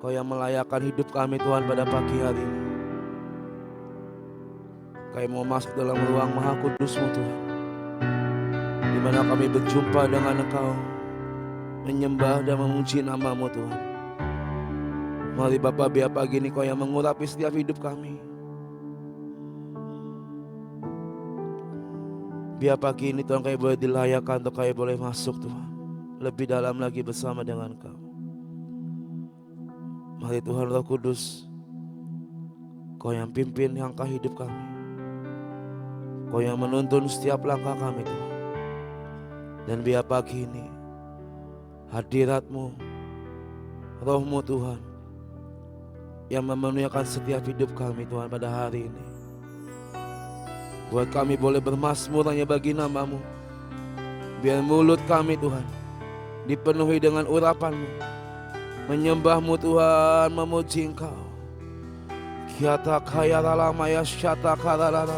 Kau yang melayakkan hidup kami Tuhan pada pagi hari ini. Kami mau masuk dalam ruang Maha Kudus-Mu Tuhan, di mana kami berjumpa dengan Engkau, menyembah dan memuji nama-Mu Tuhan. Mari Bapa, biar pagi ini Kau yang mengurapi setiap hidup kami. Biar pagi ini Tuhan kami boleh dilayakkan, untuk kami boleh masuk Tuhan lebih dalam lagi bersama dengan Kau. Mari Tuhan Roh Kudus, Kau yang pimpin langkah hidup kami. Kau yang menuntun setiap langkah kami Tuhan. Dan biar pagi ini hadirat-Mu, Roh-Mu Tuhan, yang memenuhikan setiap hidup kami Tuhan pada hari ini. Buat kami boleh bermazmur hanya bagi nama-Mu. Biar mulut kami Tuhan dipenuhi dengan urapan-Mu, menyembah-Mu Tuhan, memuji Engkau. Kiata kaya lama ya syata karalala.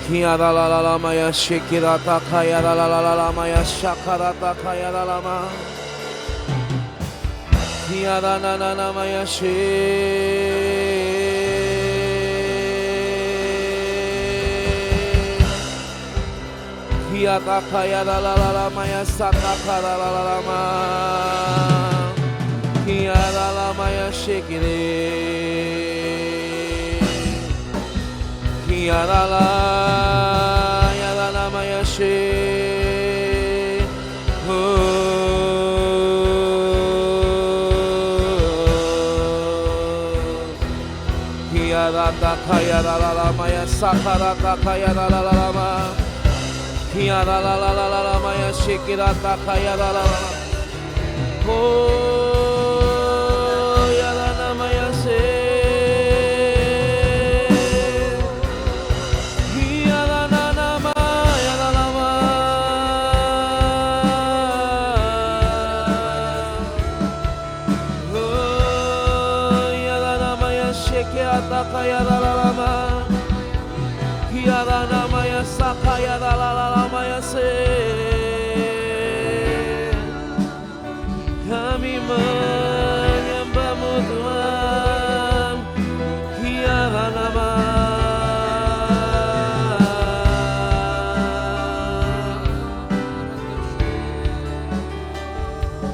Kiara lala maya shikirata kaya lala maya shakarata kaya lama. Kiara nana maya shi. Kiata kaya lala maya sata kara lama. Kiara lala maya shikiri. Kiara ya namanya she. Kiara takaya lama ya sakara takaya lama. Kiara lama ya shikira takaya lama. Oh ya namanya she. Kaya lama, kiara namanya sakaya lama ya se. Kami menyembah-Mu Tuhan, kiara nama.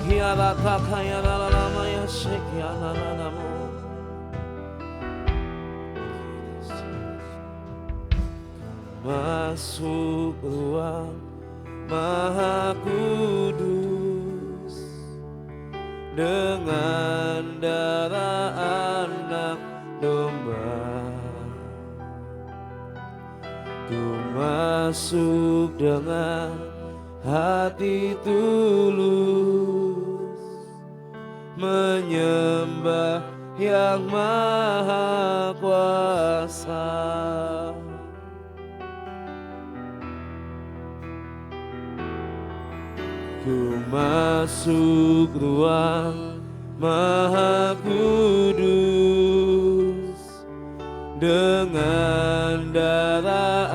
Kiara takaya lama ya se kiara nama. Masuk ruang Maha Kudus dengan darah anak domba. Ku masuk dengan hati tulus, menyembah yang Maha Kuasa. Ku masuk ruang Maha Kudus dengan darah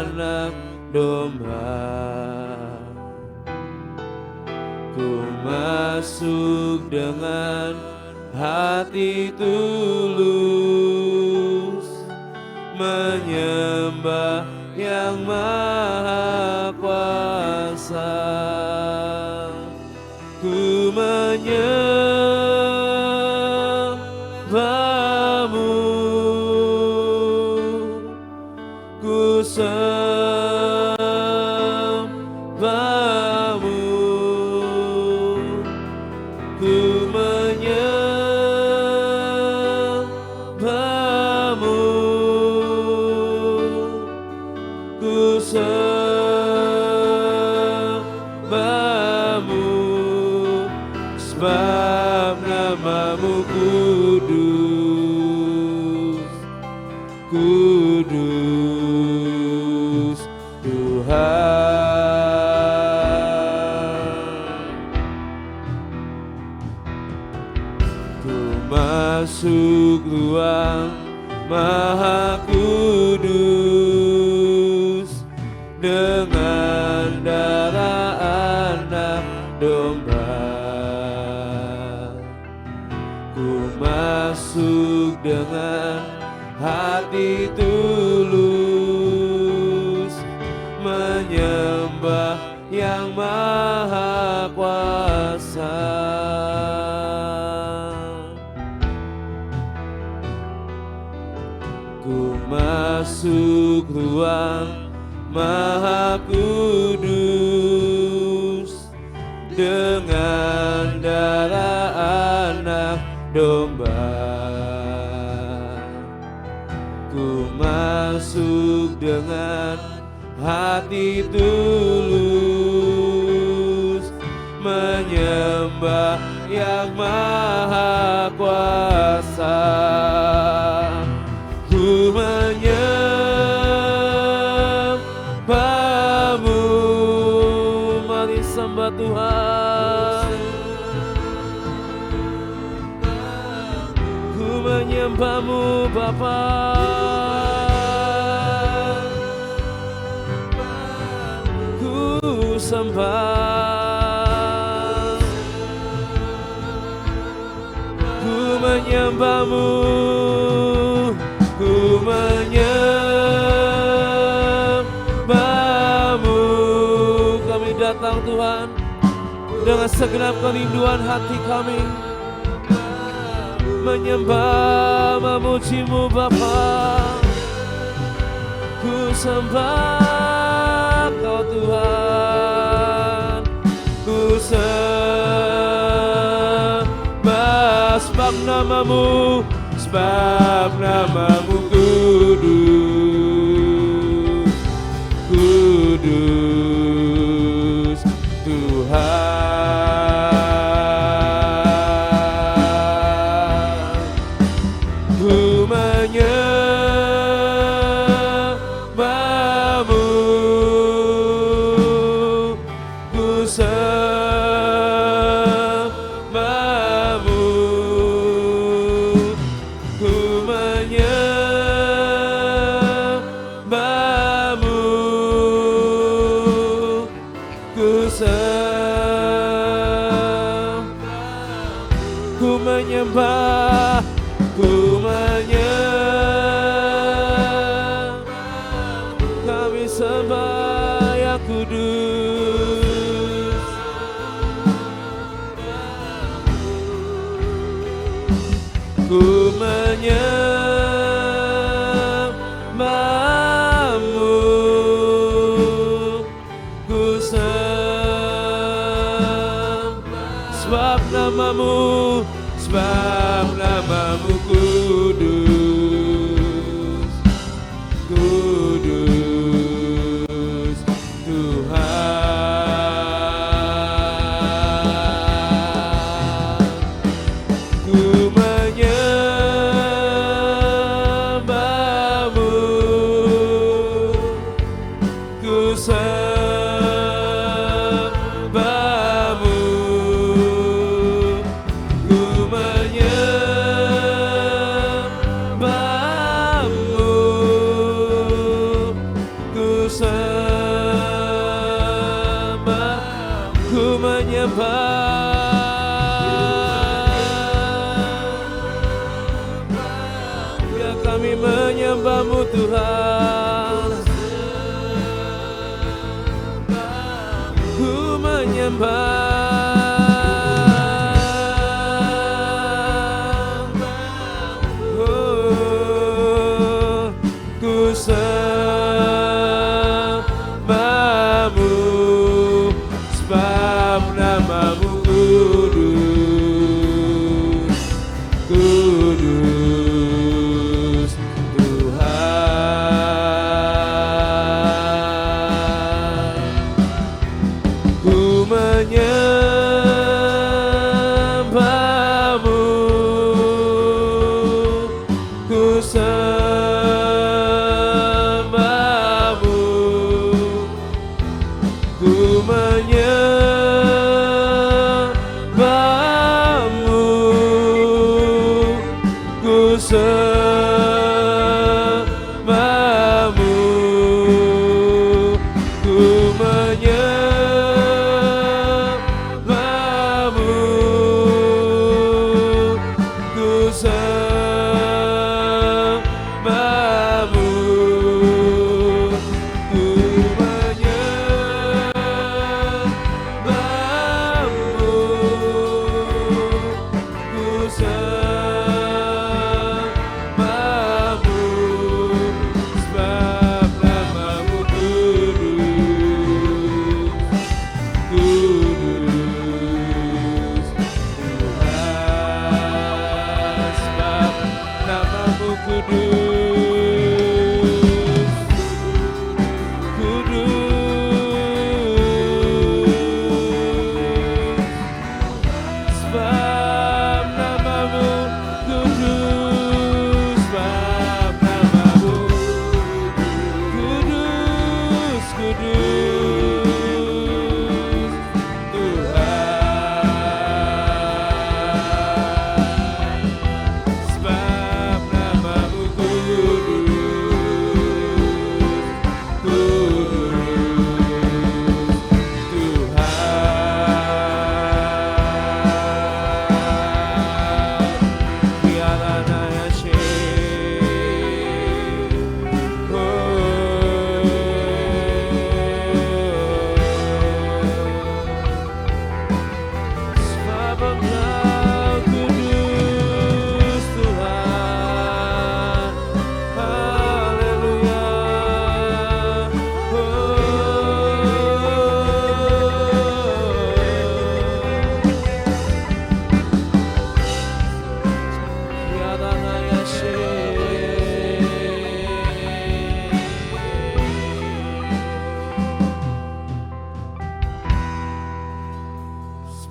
anak domba. Ku masuk dengan hati tulus, menyembah yang Maha Kuasa. Ku menyembah-Mu, ku sembah-Mu, ku menyembah-Mu, ku sembah-Mu. Sebab nama-Mu kudus, kudus Tuhan. Ku masuk ruang Maha Kudus dengan darah anak domba. menyembah yang maha kuasa. Ku masuk ruang maha kudus dengan darah anak domba. Ku masuk dengan hati tulus menyembah yang maha kuasa. Ku menyembah-Mu, mari sembah Tuhan. Ku menyembah-Mu Bapa. Ku sembah, ku menyembah-Mu, ku menyembah-Mu. Kami datang Tuhan dengan segenap kerinduan hati kami, menyembah memuji-Mu Bapa. Ku sembah Kau Tuhan, ku sembah sebab nama-Mu, sebab nama-Mu kudus, kudus Tuhan. Ku menyembah-Mu, ku sembah-Mu, ku menyembah-Mu, ku ku menyembah, ku menyembah, kami sembah yang kudus. Ku menyembah-Mu, ku sembah sebab nama-Mu, sebab nama-Mu kudus, kudus Tuhan. Ku menyembah-Mu, ku sembah-Mu, ku menyembah-Mu, ku sembah, ku menyembah. Ya kami menyembah-Mu Tuhan, ku menyembah, oh, ku sembah-Mu, sebab nama-Mu kudus, kudus Tuhan. Ku menyembah-Mu, ku sembah-Mu, ku menyembah-Mu, ku sembah-Mu, ku menyembah-Mu, ku sembah-Mu, ku menyembah-Mu,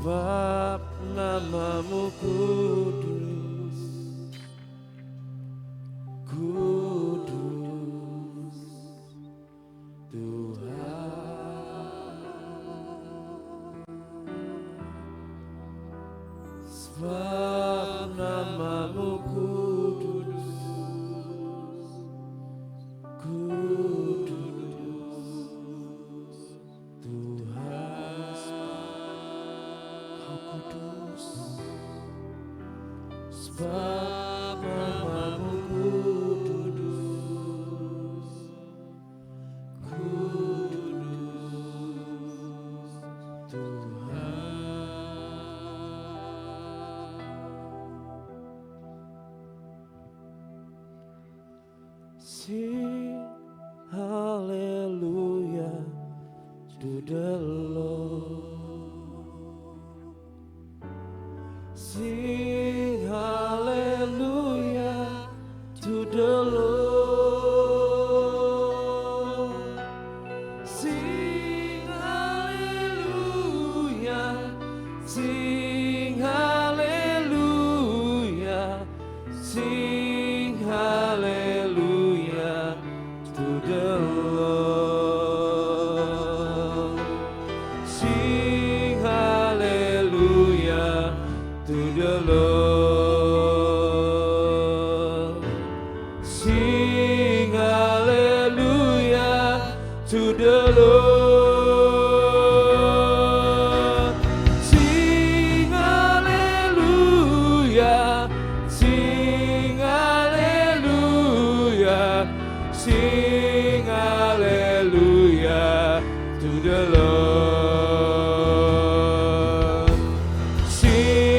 sebab namamu kudus, kudus Tuhan, sebab namamu kudus, kudus Tuhan, Kau kudus, sebab namamu kudus, kudus Tuhan. Sing hallelujah to the Lord. Sing hallelujah to the Lord. Sing hallelujah, sing hallelujah, sing hallelujah to the Lord. Sing hallelujah to the Lord. Sing hallelujah to the Lord. Sing hallelujah, sing hallelujah, sing hallelujah to the Lord. Sing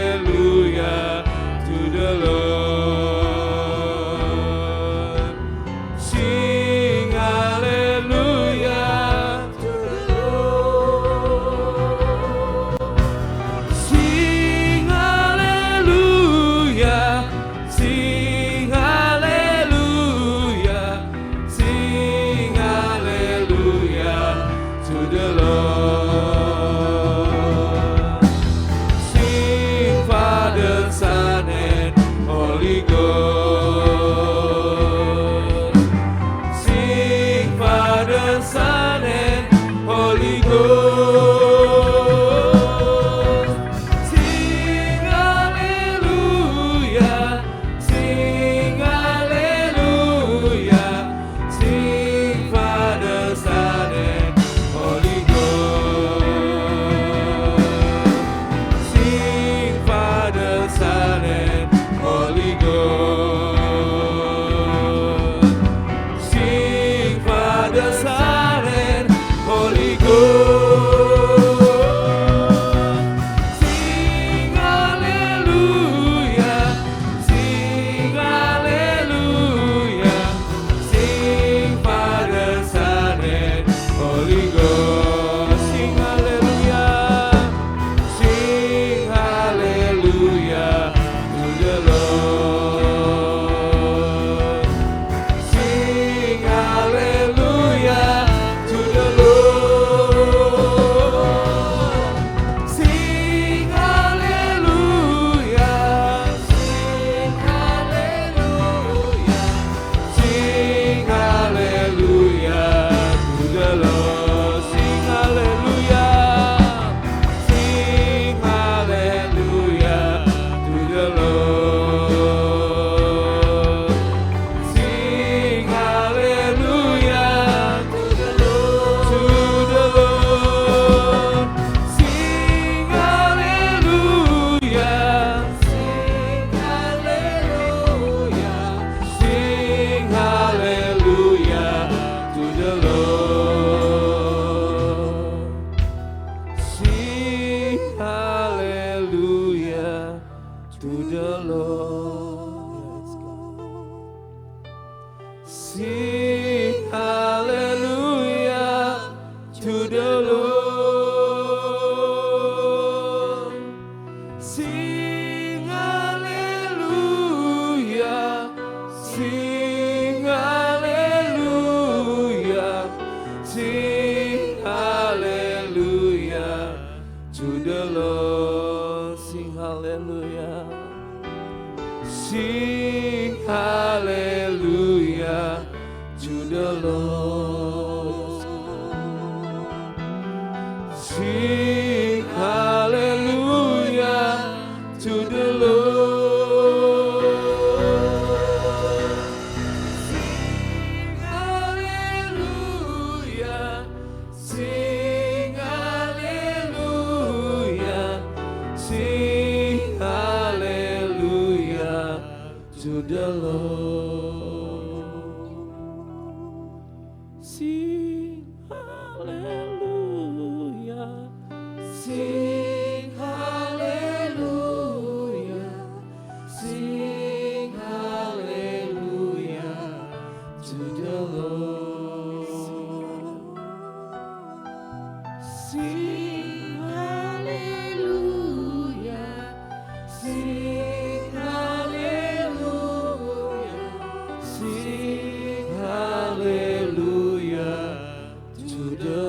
hallelujah to the Lord. Sing hallelujah to the Lord. Sing hallelujah, sing hallelujah, sing hallelujah to the Lord. Sing Father, Son, and Holy Ghost. Sing Father, Son, and Holy Ghost. Sing hallelujah, sing hallelujah, sing Father, Son, and Holy Ghost. Sing Father, Son, and Holy Ghost. Sing Father, Son, and Holy Ghost. Sing hallelujah, sing hallelujah, sing Father, Son, and Holy Ghost. Sing hallelujah, sing hallelujah to the Lord. Sing hallelujah to the Lord. Sing hallelujah, sing hallelujah, sing hallelujah to the Lord. Sing hallelujah, sing hallelujah to the Lord. Sing hallelujah to the Lord. Sing hallelujah, sing hallelujah, sing hallelujah to the Lord. Sing hallelujah to the Lord. Sing hallelujah to the Lord. Sing hallelujah, sing hallelujah, sing hallelujah to Sing hallelujah to the Lord. Sing hallelujah to the Lord. Sing hallelujah, sing hallelujah, sing hallelujah to the Lord. Sing hallelujah, sing hallelujah, sing hallelujah to the Lord. Sing hallelujah, sing hallelujah, sing hallelujah to the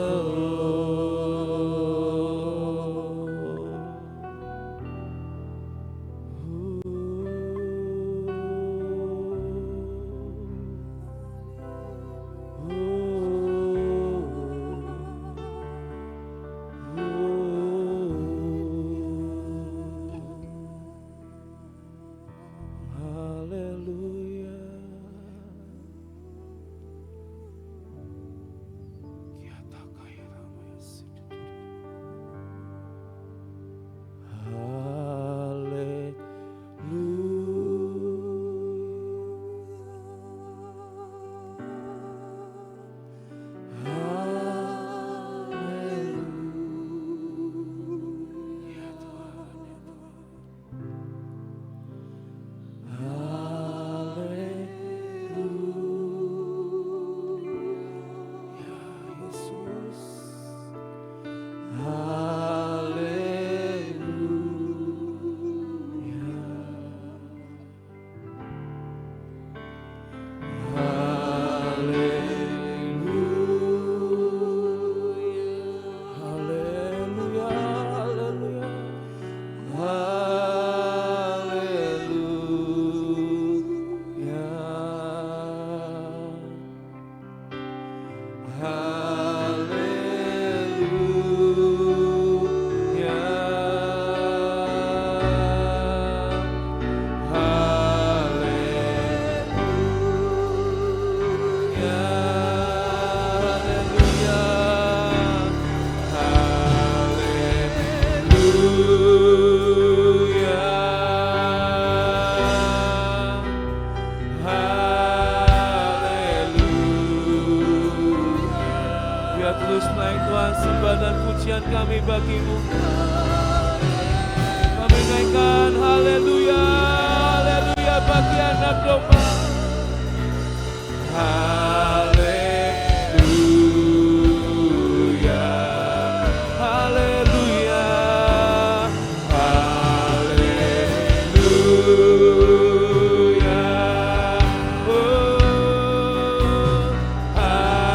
kami bagimu. Kami naikkan haleluya, haleluya bagi anak domba. Haleluya, haleluya, haleluya. Oh, haleluya.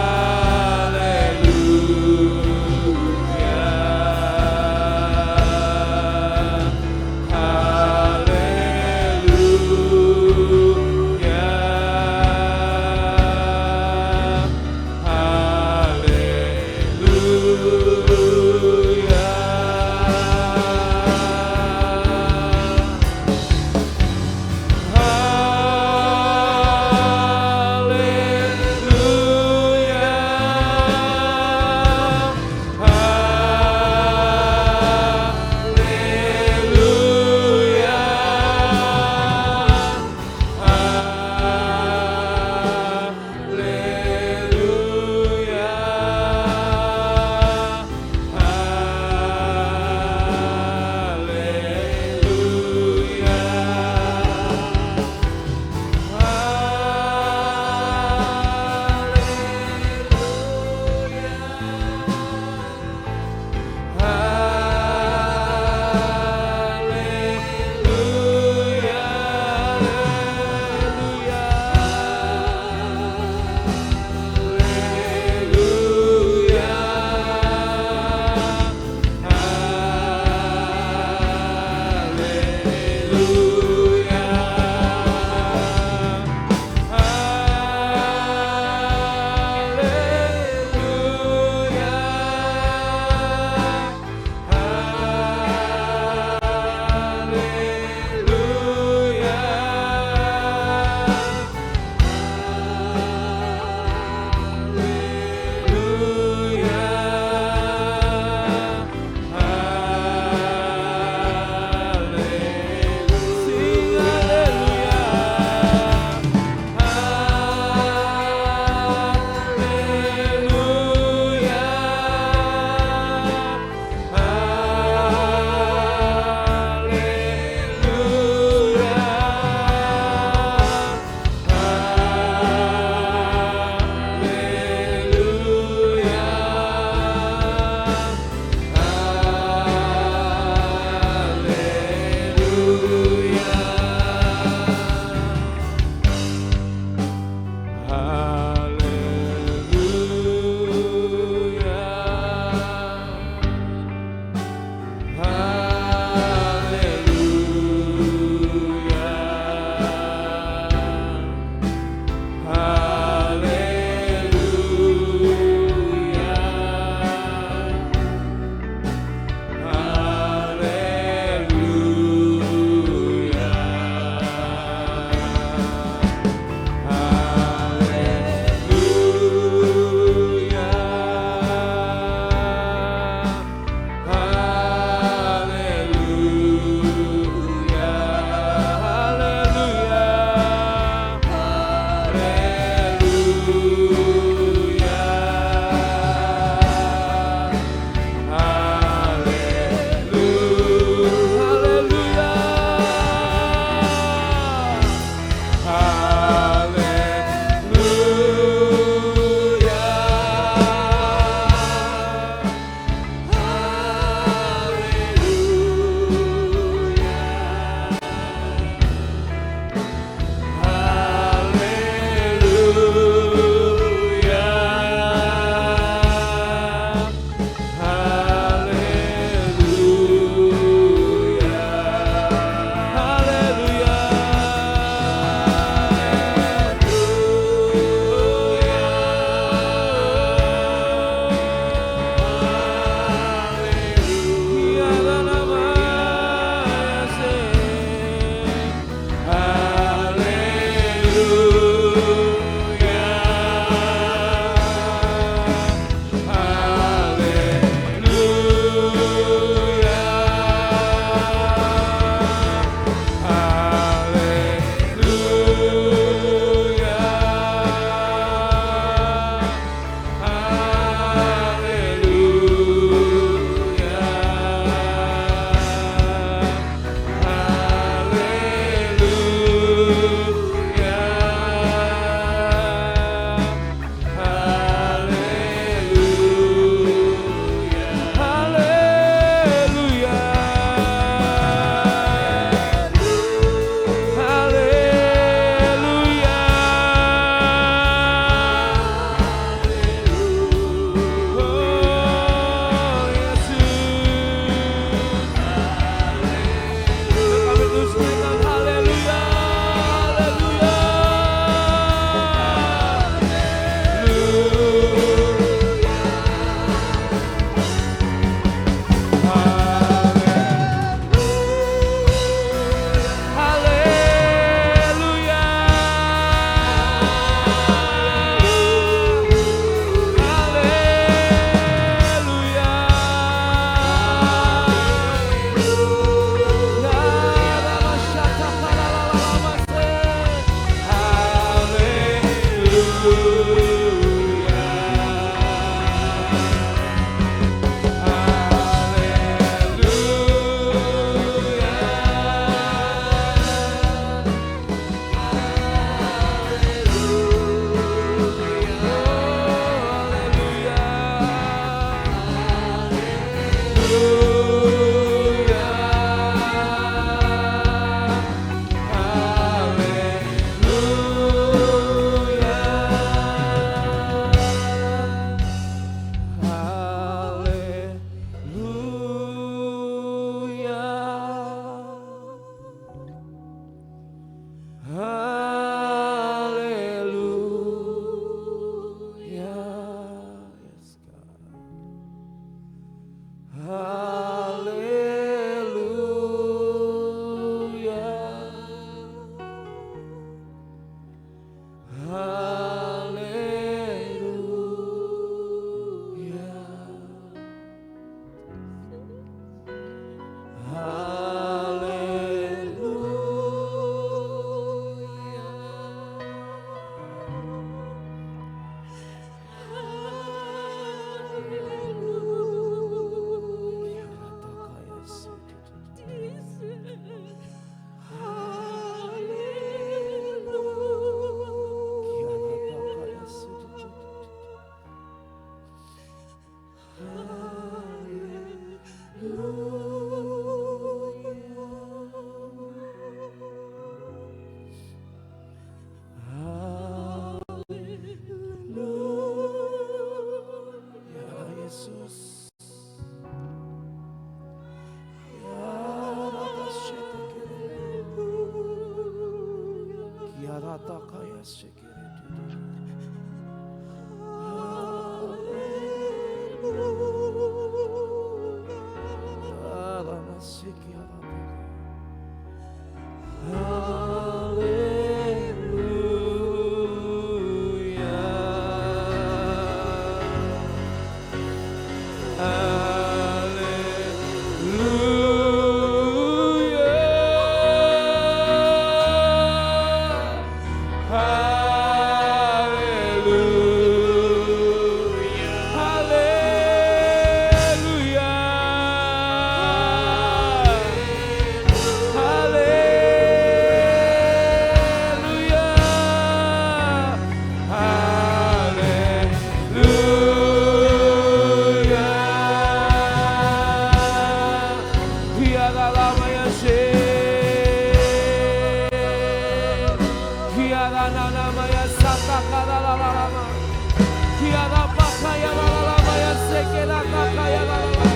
kaya lama.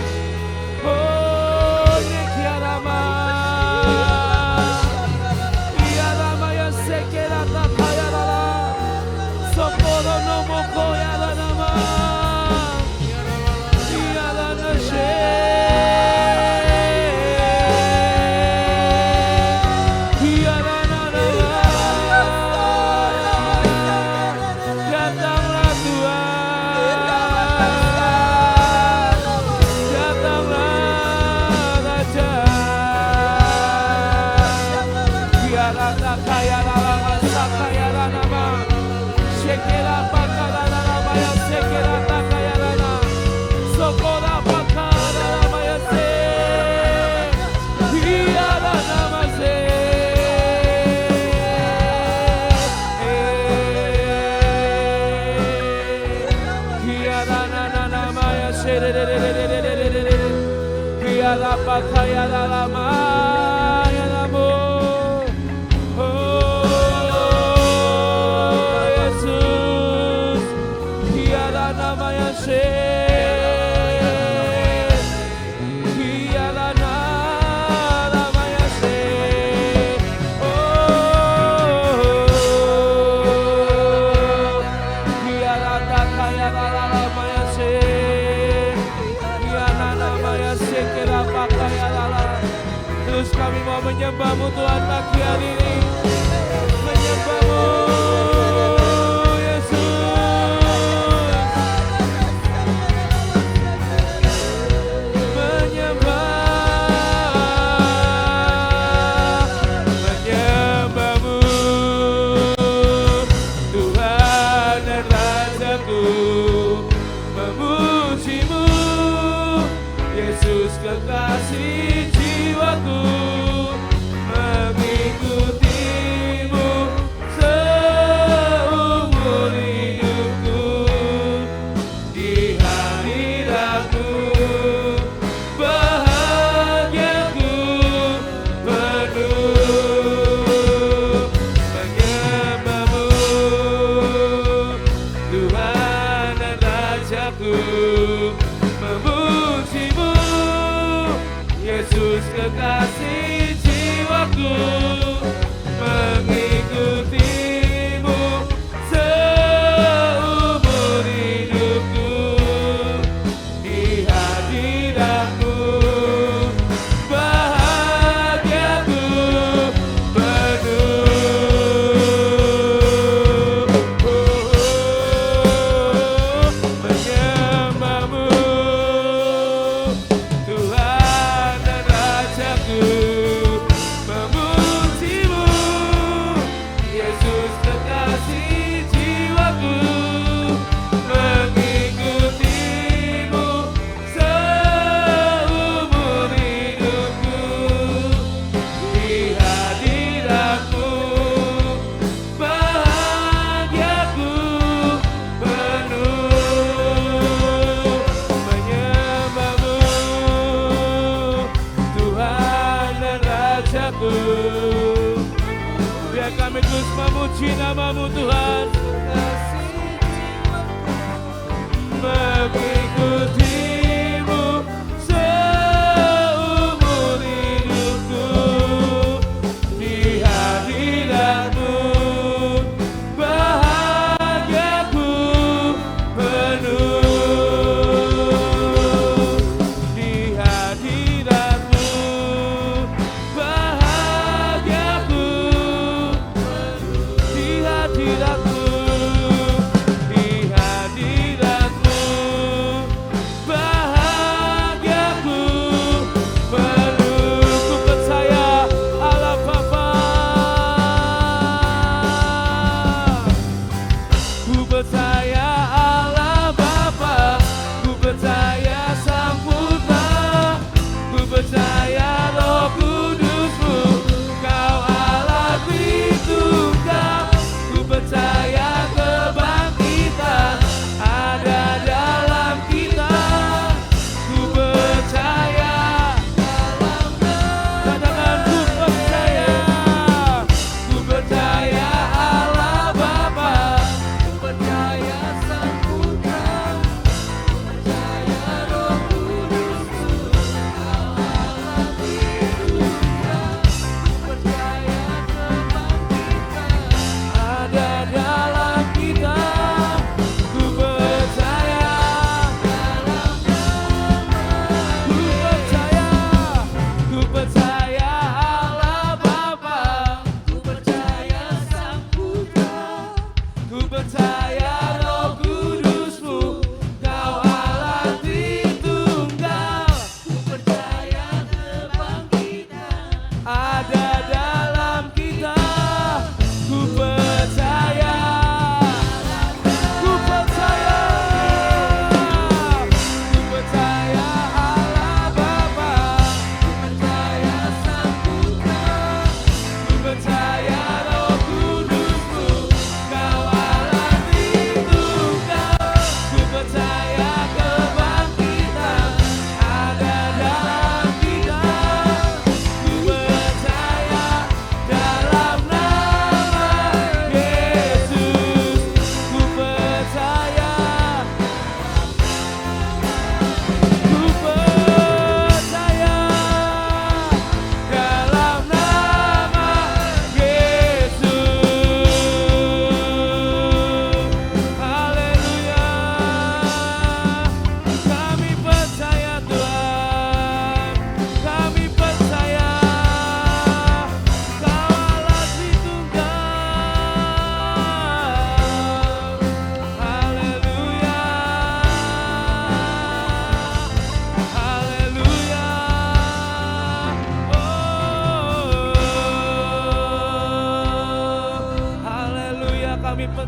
Oh nekia lama. Ia lama ya sekera kaya lama. Soporo no moko ya lama. Ia lama she. Kaya lama ya lamo. Oh Yesus, tiada nama yang tiada nama yang tiada kaya lama yang tiada nama yang kira pakai lala. Terus kami mau menyembah-Mu Tuhan pagi hari ini, menyembah-Mu Yesus, menyembah-Mu Tuhan dan Rajaku, memuji-Mu Yesus kekasih jiwaku, mengikutimu seumur hidupku. Di hadiratmu bahagiaku penuh, menyembah-Mu Tuhan dan Rajaku, memuji-Mu Yesus kekasih jiwaku, mengikutimu seumur hidupku. Di hadiratmu bahagiaku penuh. Menyembah-Mu Tuhan dan Rajaku, memuji-Mu Yesus kekasih jiwaku, mengikutimu seumur hidupku. Di hadiratmu bahagiaku penuh, menyembah-Mu Tuhan dan Rajaku. Biar kami terus memuji nama-Mu Tuhan, mengikutimu seumur hidupku. Di hadiratmu bahagiaku penuh. Di hadiratmu bahagiaku penuh. Di hadiratmu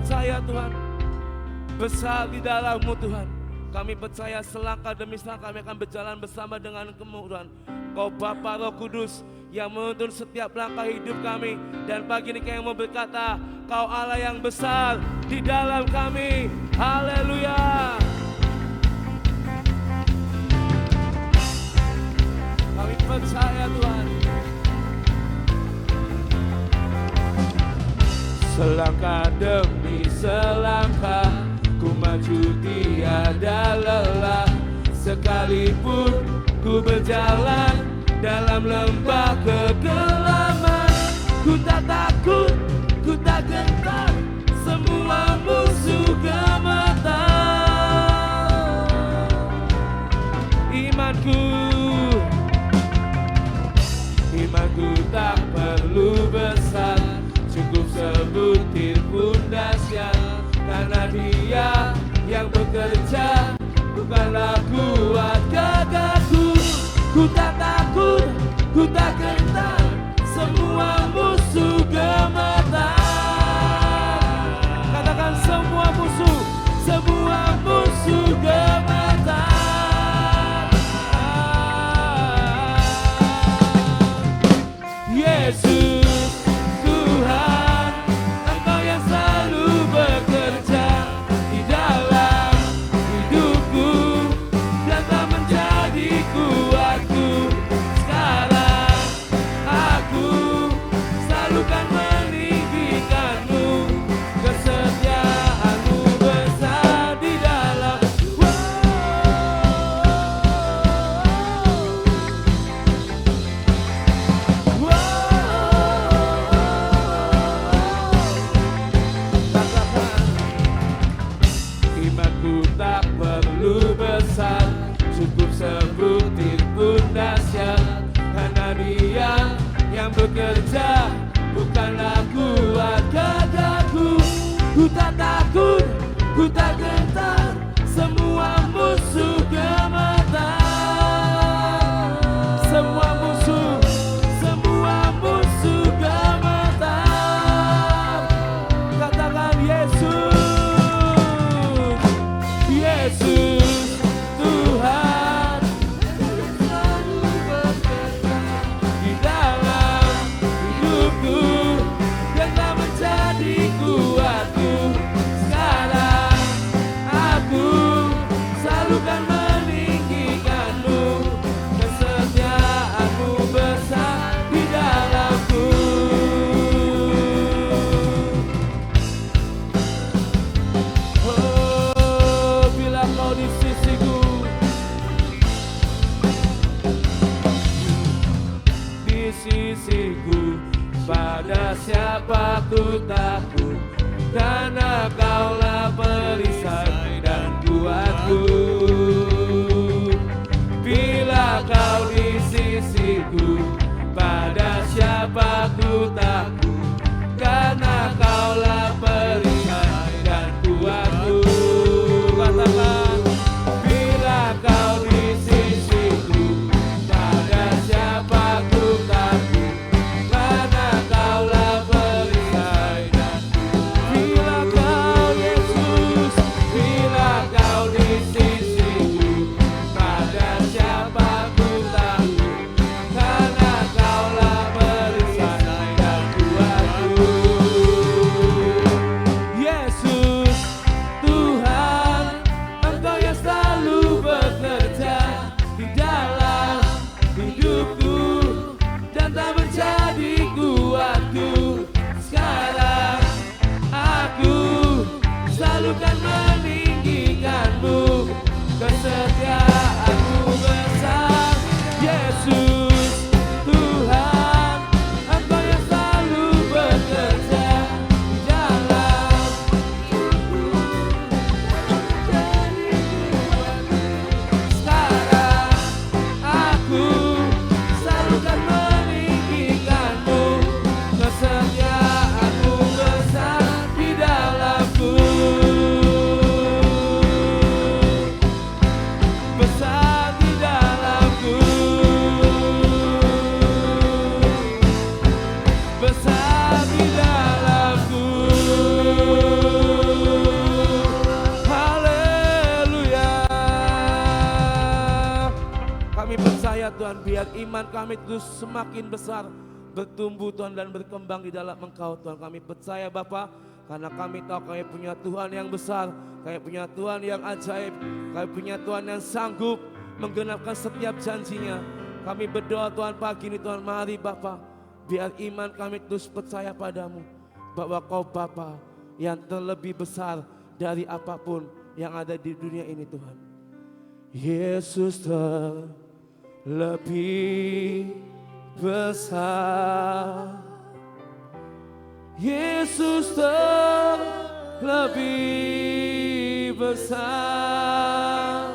percaya Tuhan, besar di dalam-Mu Tuhan. Kami percaya selangkah demi selangkah kami akan berjalan bersama dengan Tuhan. Kau Bapa Roh Kudus yang menuntun setiap langkah hidup kami. Dan pagi ini kami mau berkata, Kau Allah yang besar di dalam kami. Haleluya. Kami percaya Tuhan. Selangkah demi selangkah ku maju tiada lelah. Sekalipun ku berjalan dalam lembah kegelapan, ku tak takut, ku tak gentar, semua musuh gemetar. Imanku tak perlu besar, cukup sebutir pun dahsyat. Karena Dia yang bekerja, bukanlah kuat gagahku. Ku tak takut, ku tak gentar, semua musuh gemetar. Katakan semua musuh gemetar. Yesus Tuhan, Engkau yang selalu bekerja di dalam hidupku dan tak menjadi kuatku. Sekarang aku selalu kan meninggikanmu, kesetiaanmu besar di dalam. Imanku tak perlu besar, cukup sebutir pun dahsyat. Karena Dia yang bekerja, bukanlah kuat gagahku. Ku tak takut, ku tak gentar, semua musuh gemetar. Semua musuh gemetar. Katakan Yesus. Yesus Tuhan, selalu bekerja di dalam hidupku dan tak menjadi kuatku. Sekarang aku selalu kan meninggikanmu, kesetiaanmu besar di dalamku. Di sisiku, pada siapa ku takut, karena Kaulah perisai dan kuatku. Bila Kau di sisiku, pada siapa ku takut, karena Kaulah perisai dan kuatku. Katakan, bila Kau di sisiku, pada siapa ku takut, karena Kaulah perisai dan kuatku. Bila Kau Yesus Kami percaya Tuhan, biar iman kami terus semakin besar, bertumbuh Tuhan dan berkembang di dalam Engkau Tuhan. Kami percaya Bapa, karena kami tahu kami punya Tuhan yang besar, kami punya Tuhan yang ajaib, kami punya Tuhan yang sanggup menggenapkan setiap janjinya. Kami berdoa Tuhan pagi ini Tuhan, mari Bapa, biar iman kami terus percaya padamu, bahwa Kau Bapa yang terlebih besar dari apapun yang ada di dunia ini Tuhan. Yesus terlebih besar, Yesus terlebih besar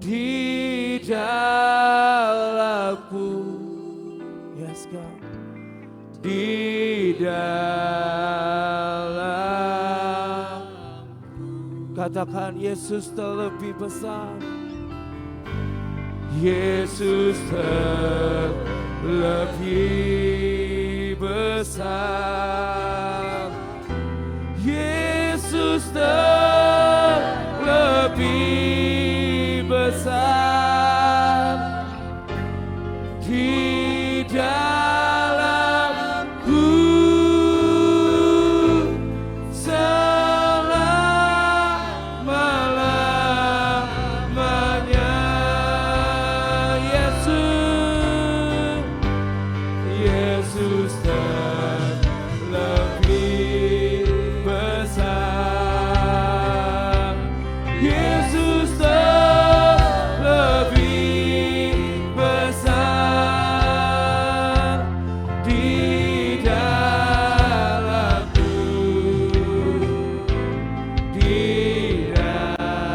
di dalamku, yes God, di dalam. Katakan Yesus terlebih besar, Yesus terlebih besar, Yesus terlebih besar di dalamku selama-lamanya. Yesus terlebih besar, Yesus terlebih besar di dalamku, di dalamku.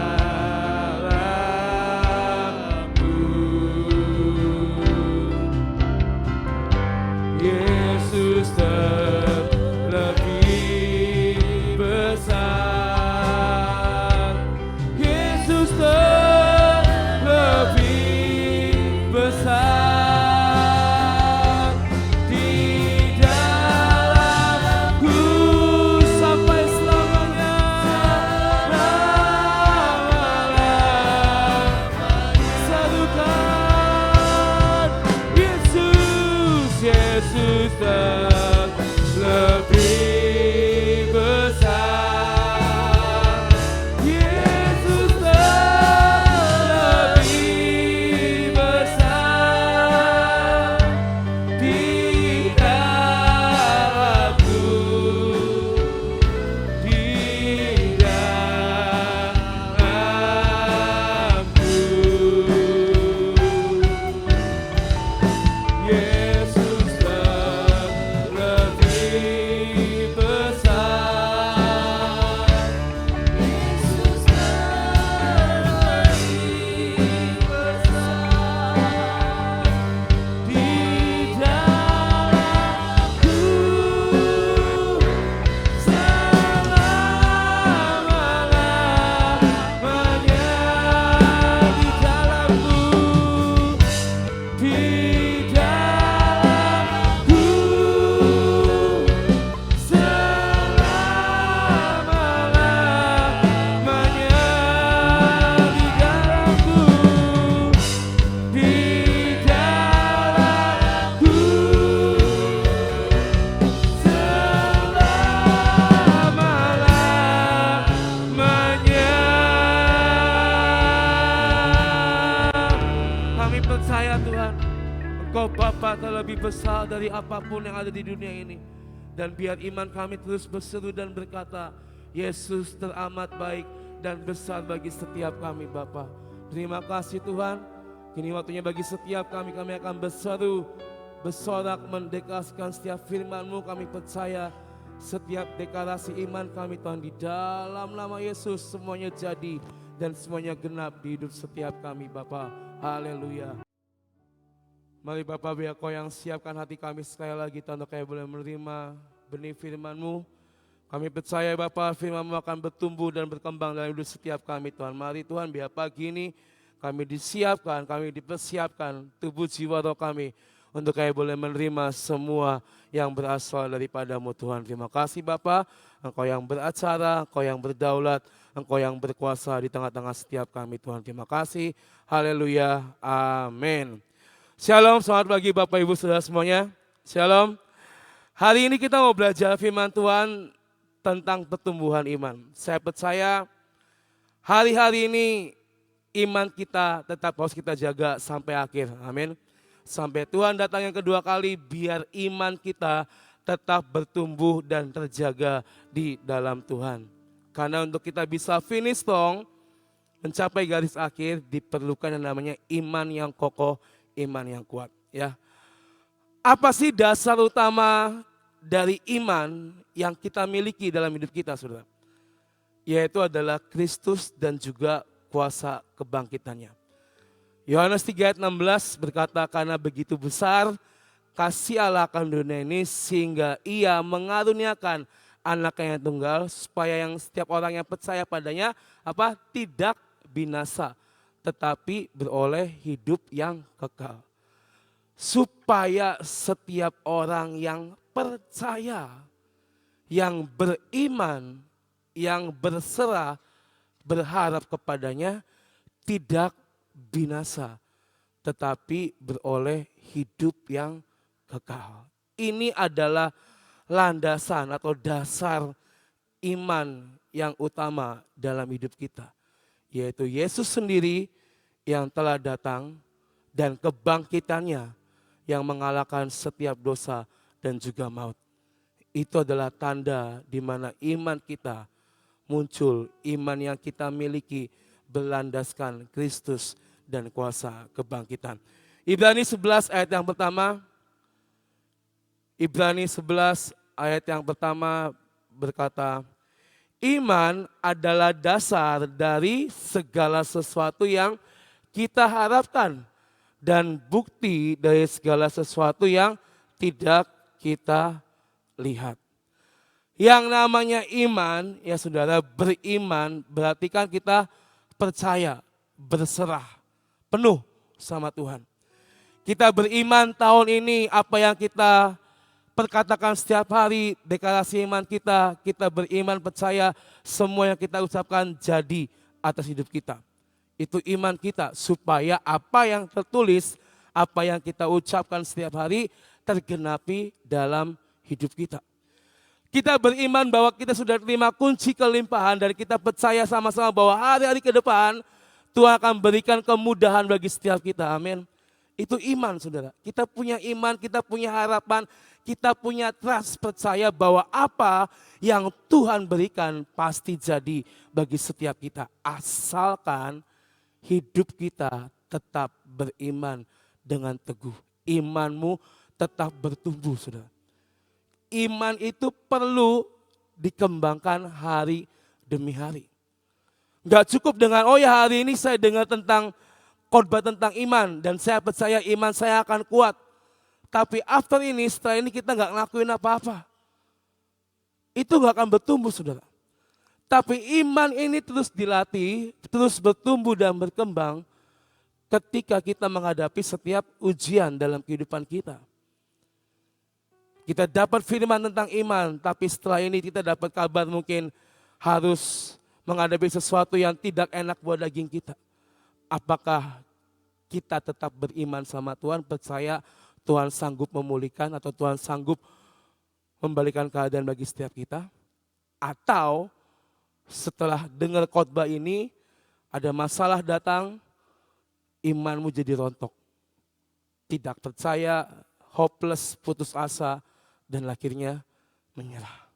Yesus terlebih besar, Yesus terlebih besar di dalamku sampai selamanya. Sadukan Yesus, Yesus terlebih besar, Yesus terlebih besar di dalamku, di dalamku. Yesus terlebih besar, Yesus terlebih besar di dalamku selama-lamanya, di dalamku, di dalamku selama-lamanya, di dalamku, di dalamku selama-lamanya. Kami percaya Tuhan, Engkau Bapa terlebih besar dari apapun yang ada di dunia ini. Dan biar iman kami terus berseru dan berkata, Yesus teramat baik dan besar bagi setiap kami Bapa. Terima kasih Tuhan. Kini waktunya bagi setiap kami akan berseru, bersorak, mendeklarasikan setiap firman-Mu. Kami percaya setiap deklarasi iman kami Tuhan, di dalam nama Yesus semuanya jadi dan semuanya genap di hidup setiap kami Bapa. Haleluya. Mari Bapak, biar Kau yang siapkan hati kami sekali lagi Tuhan, untuk kami boleh menerima benih firman-Mu. Kami percaya Bapak, firman-Mu akan bertumbuh dan berkembang dalam hidup setiap kami Tuhan. Mari Tuhan, biar pagi ini kami disiapkan, kami dipersiapkan tubuh jiwa roh kami, untuk kami boleh menerima semua yang berasal daripada-Mu Tuhan. Terima kasih Bapak, Engkau yang beracara, Engkau yang berdaulat, Engkau yang berkuasa di tengah-tengah setiap kami Tuhan. Terima kasih. Haleluya. Amin. Shalom, selamat pagi Bapak Ibu Saudara semuanya. Shalom. Hari ini kita mau belajar firman Tuhan tentang pertumbuhan iman. Saya percaya hari-hari ini iman kita tetap harus kita jaga sampai akhir. Amin. Sampai Tuhan datang yang kedua kali, biar iman kita tetap bertumbuh dan terjaga di dalam Tuhan. Karena untuk kita bisa finish strong, mencapai garis akhir, diperlukan yang namanya iman yang kokoh, iman yang kuat. Ya. Apa sih dasar utama dari iman yang kita miliki dalam hidup kita, saudara? Yaitu adalah Kristus dan juga kuasa kebangkitannya. Yohanes 3 ayat 16 berkata, karena begitu besar kasih Allah akan dunia ini sehingga ia mengaruniakan anaknya yang tunggal supaya yang setiap orang yang percaya padanya tidak binasa tetapi beroleh hidup yang kekal. Supaya setiap orang yang percaya, yang beriman, yang berserah, berharap kepadanya tidak binasa, tetapi beroleh hidup yang kekal. Ini adalah landasan atau dasar iman yang utama dalam hidup kita. Yaitu Yesus sendiri yang telah datang dan kebangkitannya yang mengalahkan setiap dosa dan juga maut. Itu adalah tanda di mana iman kita muncul, iman yang kita miliki berlandaskan Kristus dan kuasa kebangkitan. Ibrani 11 ayat yang pertama. Ibrani 11 ayat yang pertama berkata, iman adalah dasar dari segala sesuatu yang kita harapkan dan bukti dari segala sesuatu yang tidak kita lihat. Yang namanya iman, ya saudara, beriman berarti kan kita percaya, berserah, penuh sama Tuhan. Kita beriman tahun ini apa yang kita perkatakan setiap hari, deklarasi iman kita beriman percaya semua yang kita ucapkan jadi atas hidup kita. Itu iman kita supaya apa yang tertulis, apa yang kita ucapkan setiap hari tergenapi dalam hidup kita. Kita beriman bahwa kita sudah terima kunci kelimpahan dan kita percaya sama-sama bahwa hari-hari ke depan Tuhan akan berikan kemudahan bagi setiap kita. Amin. Itu iman, saudara. Kita punya iman, kita punya harapan, kita punya trust, percaya bahwa apa yang Tuhan berikan pasti jadi bagi setiap kita. Asalkan hidup kita tetap beriman dengan teguh. Imanmu tetap bertumbuh, saudara. Iman itu perlu dikembangkan hari demi hari. Gak cukup dengan, oh ya hari ini saya dengar tentang khotbah tentang iman dan saya percaya iman saya akan kuat. Tapi after ini, setelah ini kita gak ngelakuin apa-apa. Itu gak akan bertumbuh, saudara. Tapi iman ini terus dilatih, terus bertumbuh dan berkembang ketika kita menghadapi setiap ujian dalam kehidupan kita. Kita dapat firman tentang iman, tapi setelah ini kita dapat kabar mungkin harus menghadapi sesuatu yang tidak enak buat daging kita. Apakah kita tetap beriman sama Tuhan, percaya Tuhan sanggup memulihkan atau Tuhan sanggup membalikan keadaan bagi setiap kita? Atau setelah dengar khotbah ini ada masalah datang, imanmu jadi rontok. Tidak percaya, hopeless, putus asa, dan akhirnya menyerah.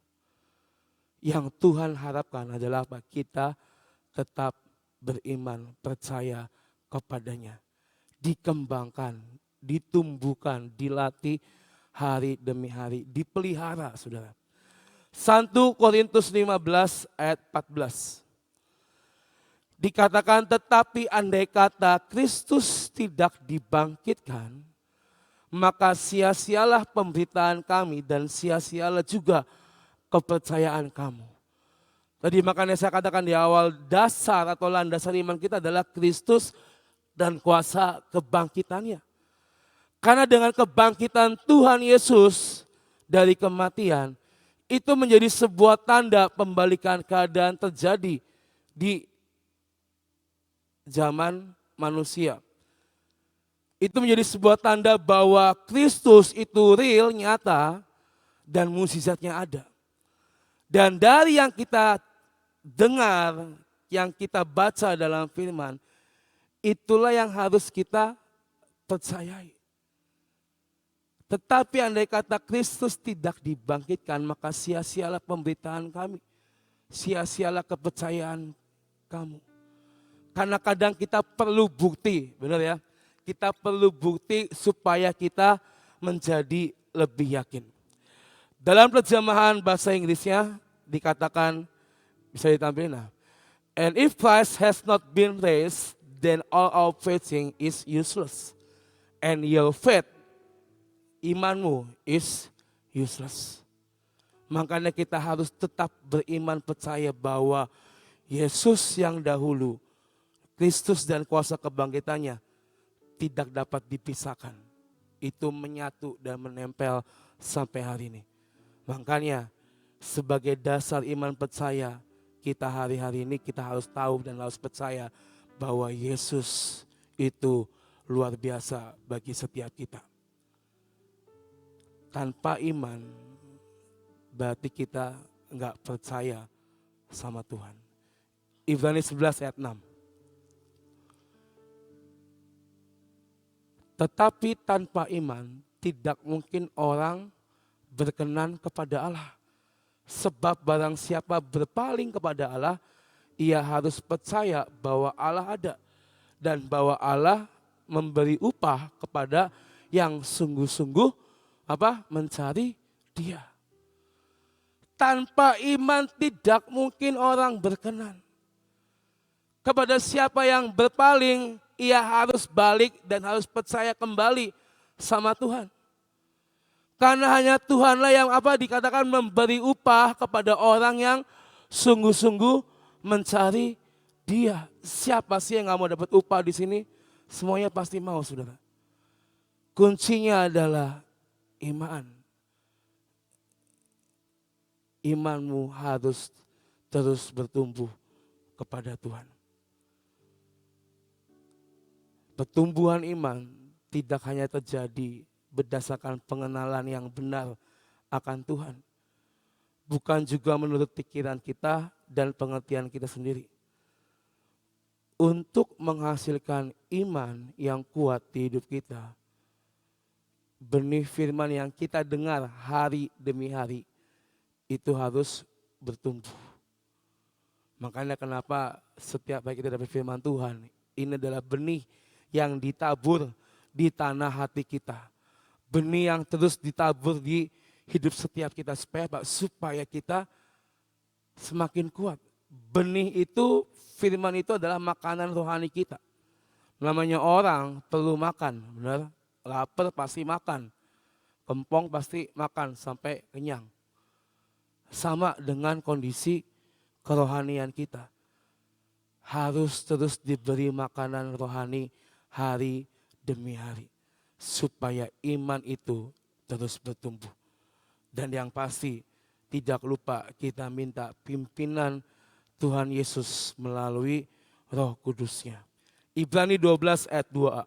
Yang Tuhan harapkan adalah apa? Kita tetap beriman, percaya kepadanya. Dikembangkan, ditumbuhkan, dilatih hari demi hari, dipelihara, saudara. 1 Korintus 15 ayat 14. Dikatakan, tetapi andai kata Kristus tidak dibangkitkan, maka sia-sialah pemberitaan kami dan sia-sialah juga kepercayaan kamu. Tadi makanya saya katakan di awal, dasar atau landasan iman kita adalah Kristus dan kuasa kebangkitannya. Karena dengan kebangkitan Tuhan Yesus dari kematian, itu menjadi sebuah tanda pembalikan keadaan terjadi di zaman manusia. Itu menjadi sebuah tanda bahwa Kristus itu real, nyata, dan mukjizatnya ada. Dan dari yang kita dengar, yang kita baca dalam firman, itulah yang harus kita percayai. Tetapi andai kata Kristus tidak dibangkitkan, maka sia-sialah pemberitaan kami. Sia-sialah kepercayaan kamu. Karena kadang kita perlu bukti, benar ya? Kita perlu bukti supaya kita menjadi lebih yakin. Dalam terjemahan bahasa Inggrisnya dikatakan, bisa ditampilkan. And if Christ has not been raised, then all our preaching is useless. And your faith, imanmu is useless. Makanya kita harus tetap beriman percaya bahwa Yesus yang dahulu, Kristus dan kuasa kebangkitannya tidak dapat dipisahkan. Itu menyatu dan menempel sampai hari ini. Makanya sebagai dasar iman percaya kita hari-hari ini kita harus tahu dan harus percaya bahwa Yesus itu luar biasa bagi setiap kita. Tanpa iman berarti kita enggak percaya sama Tuhan. Ibrani 11 ayat 6. Tetapi tanpa iman tidak mungkin orang berkenan kepada Allah. Sebab barang siapa berpaling kepada Allah, ia harus percaya bahwa Allah ada. Dan bahwa Allah memberi upah kepada yang sungguh-sungguh mencari Dia. Tanpa iman tidak mungkin orang berkenan. Kepada siapa yang berpaling, ia harus balik dan harus percaya kembali sama Tuhan. Karena hanya Tuhanlah yang dikatakan memberi upah kepada orang yang sungguh-sungguh mencari Dia. Siapa sih yang gak mau dapat upah di sini? Semuanya pasti mau, saudara. Kuncinya adalah iman. Imanmu harus terus bertumbuh kepada Tuhan. Pertumbuhan iman tidak hanya terjadi berdasarkan pengenalan yang benar akan Tuhan. Bukan juga menurut pikiran kita dan pengertian kita sendiri. Untuk menghasilkan iman yang kuat di hidup kita, benih firman yang kita dengar hari demi hari, itu harus bertumbuh. Makanya kenapa setiap kali kita dapat firman Tuhan, ini adalah benih yang ditabur di tanah hati kita. Benih yang terus ditabur di hidup setiap kita supaya kita semakin kuat. Benih itu, firman itu adalah makanan rohani kita. Namanya orang perlu makan, benar? Lapar pasti makan, kempong pasti makan sampai kenyang. Sama dengan kondisi kerohanian kita. Harus terus diberi makanan rohani hari demi hari. Supaya iman itu terus bertumbuh. Dan yang pasti tidak lupa kita minta pimpinan Tuhan Yesus melalui Roh Kudusnya. Ibrani 12 ayat 2a.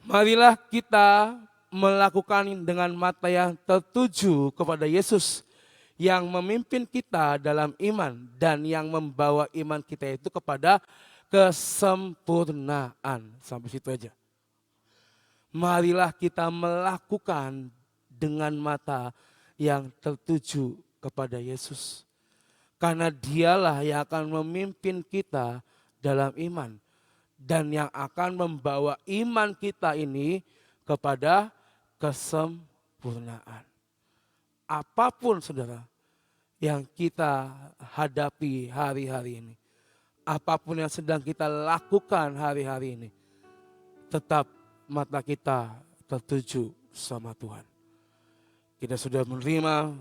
Marilah kita melakukan dengan mata yang tertuju kepada Yesus yang memimpin kita dalam iman dan yang membawa iman kita itu kepada kesempurnaan. Sampai situ aja. Marilah kita melakukan dengan mata yang tertuju kepada Yesus. Karena Dialah yang akan memimpin kita dalam iman. Dan yang akan membawa iman kita ini kepada kesempurnaan. Apapun saudara yang kita hadapi hari-hari ini. Apapun yang sedang kita lakukan hari-hari ini. Tetap mata kita tertuju sama Tuhan. Kita sudah menerima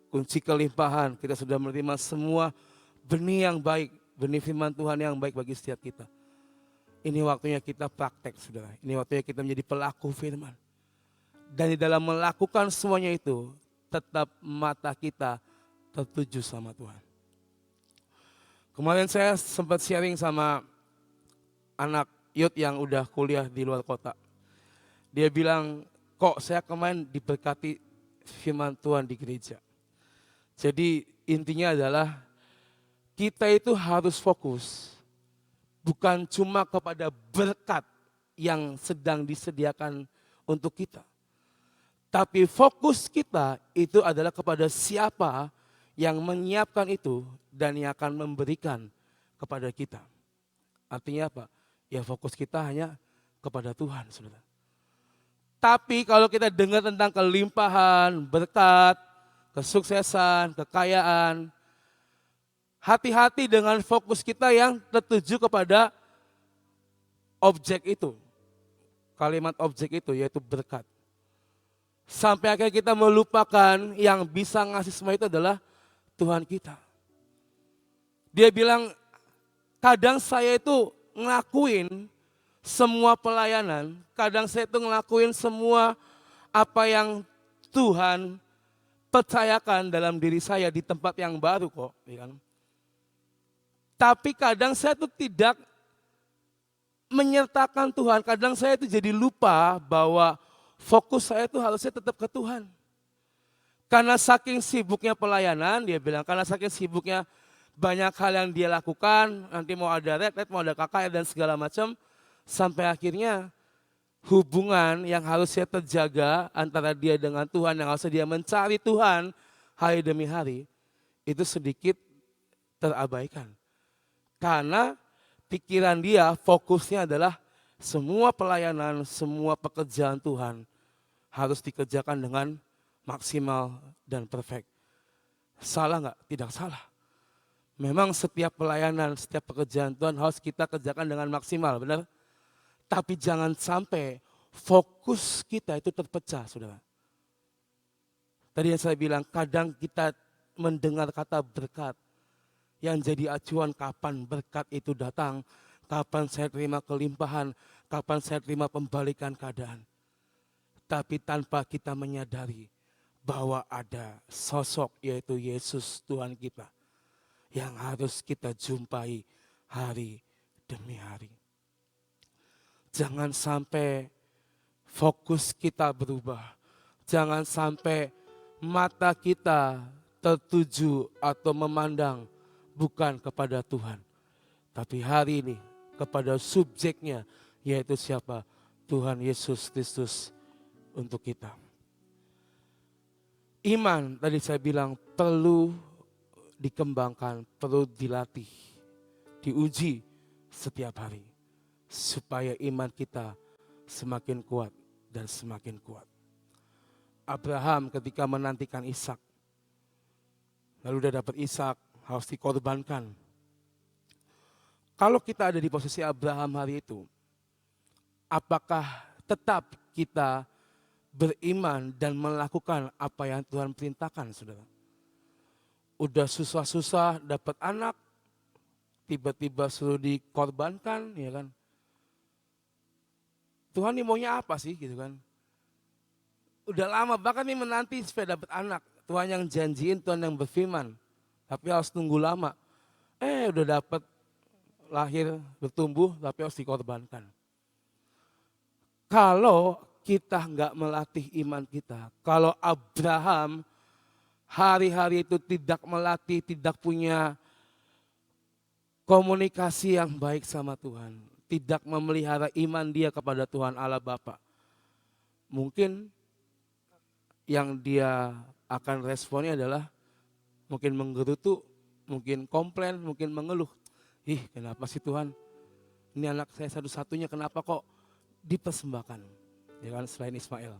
kunci kelimpahan. Kita sudah menerima semua benih yang baik. Benih firman Tuhan yang baik bagi setiap kita. Ini waktunya kita praktek saudara. Ini waktunya kita menjadi pelaku firman. Dan di dalam melakukan semuanya itu. Tetap mata kita tertuju sama Tuhan. Kemarin saya sempat sharing sama anak youth yang udah kuliah di luar kota. Dia bilang, kok saya kemarin diberkati firman Tuhan di gereja. Jadi intinya adalah kita itu harus fokus bukan cuma kepada berkat yang sedang disediakan untuk kita. Tapi fokus kita itu adalah kepada siapa yang menyiapkan itu dan yang akan memberikan kepada kita. Artinya apa? Ya fokus kita hanya kepada Tuhan, saudara. Tapi kalau kita dengar tentang kelimpahan, berkat, kesuksesan, kekayaan, hati-hati dengan fokus kita yang tertuju kepada objek itu. Kalimat objek itu yaitu berkat. Sampai akhirnya kita melupakan yang bisa ngasih semua itu adalah Tuhan kita. Dia bilang, kadang saya itu ngelakuin semua pelayanan, kadang saya itu ngelakuin semua apa yang Tuhan percayakan dalam diri saya di tempat yang baru kok. Ya kan? Tapi kadang saya itu tidak menyertakan Tuhan. Kadang saya itu jadi lupa bahwa fokus saya itu harusnya tetap ke Tuhan. Karena saking sibuknya pelayanan, dia bilang, karena saking sibuknya banyak hal yang dia lakukan, nanti mau ada red, mau ada KKR dan segala macam, sampai akhirnya hubungan yang harusnya terjaga antara dia dengan Tuhan, yang harusnya dia mencari Tuhan hari demi hari, itu sedikit terabaikan. Karena pikiran dia fokusnya adalah semua pelayanan, semua pekerjaan Tuhan harus dikerjakan dengan maksimal dan perfect. Salah nggak? Tidak salah. Memang setiap pelayanan, setiap pekerjaan Tuhan harus kita kerjakan dengan maksimal, benar? Tapi jangan sampai fokus kita itu terpecah, saudara. Tadi yang saya bilang, kadang kita mendengar kata berkat, yang jadi acuan kapan berkat itu datang, kapan saya terima kelimpahan, kapan saya terima pembalikan keadaan. Tapi tanpa kita menyadari bahwa ada sosok yaitu Yesus Tuhan kita yang harus kita jumpai hari demi hari. Jangan sampai fokus kita berubah. Jangan sampai mata kita tertuju atau memandang bukan kepada Tuhan, tapi hari ini kepada subjeknya, yaitu siapa? Tuhan Yesus Kristus untuk kita. Iman tadi saya bilang perlu dikembangkan, perlu dilatih, diuji setiap hari, supaya iman kita semakin kuat dan semakin kuat. Abraham ketika menantikan Ishak, lalu dia dapat Ishak, harus dikorbankan. Kalau kita ada di posisi Abraham hari itu, apakah tetap kita beriman dan melakukan apa yang Tuhan perintahkan, saudara? Udah susah-susah dapat anak, tiba-tiba suruh dikorbankan, ya kan? Tuhan ini maunya apa sih, gitu kan? Udah lama bahkan ini menanti supaya dapat anak. Tuhan yang janjiin, Tuhan yang berfirman. Tapi harus tunggu lama. Udah dapat lahir, bertumbuh, tapi harus dikorbankan. Kalau kita nggak melatih iman kita, kalau Abraham hari-hari itu tidak melatih, tidak punya komunikasi yang baik sama Tuhan, tidak memelihara iman dia kepada Tuhan Allah Bapa, mungkin yang dia akan responnya adalah mungkin menggerutu, mungkin komplain, mungkin mengeluh. Kenapa sih Tuhan? Ini anak saya satu-satunya, kenapa kok dipersembahkan? Ya kan, selain Ismail.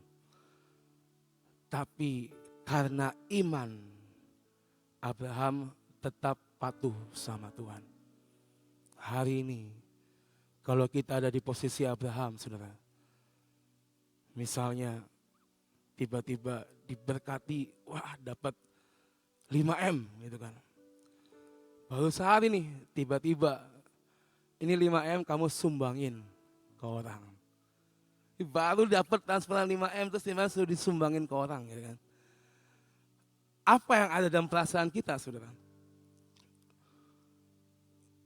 Tapi karena iman, Abraham tetap patuh sama Tuhan. Hari ini, kalau kita ada di posisi Abraham, saudara. Misalnya, tiba-tiba diberkati, dapat 5M gitu kan. Baru sehari nih, tiba-tiba ini 5M kamu sumbangin ke orang. Baru dapat transferan 5M terus 5M sudah disumbangin ke orang gitu kan. Apa yang ada dalam perasaan kita, saudara?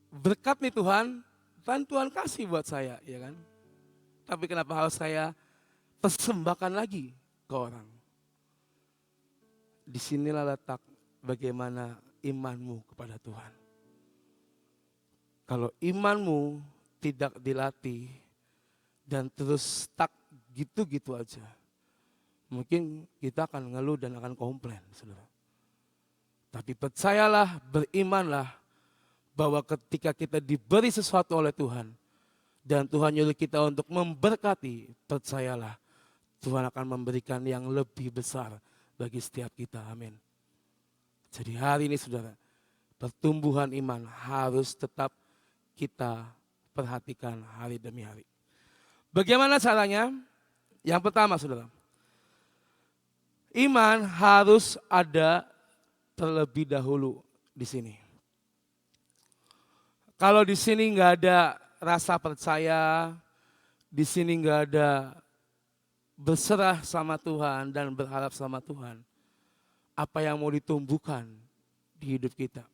berkat nih Tuhan, Tuhan kasih buat saya, ya kan? Tapi kenapa harus saya persembahkan lagi ke orang? Disinilah letak bagaimana imanmu kepada Tuhan. Kalau imanmu tidak dilatih dan terus stuck gitu-gitu aja, mungkin kita akan ngeluh dan akan komplain, saudara. Tapi percayalah, berimanlah bahwa ketika kita diberi sesuatu oleh Tuhan dan Tuhan nyuruh kita untuk memberkati, percayalah Tuhan akan memberikan yang lebih besar bagi setiap kita. Amin. Jadi hari ini saudara, pertumbuhan iman harus tetap kita perhatikan hari demi hari. Bagaimana caranya? Yang pertama saudara, iman harus ada terlebih dahulu di sini. Kalau di sini nggak ada rasa percaya, di sini nggak ada berserah sama Tuhan dan berharap sama Tuhan, apa yang mau ditumbuhkan di hidup kita?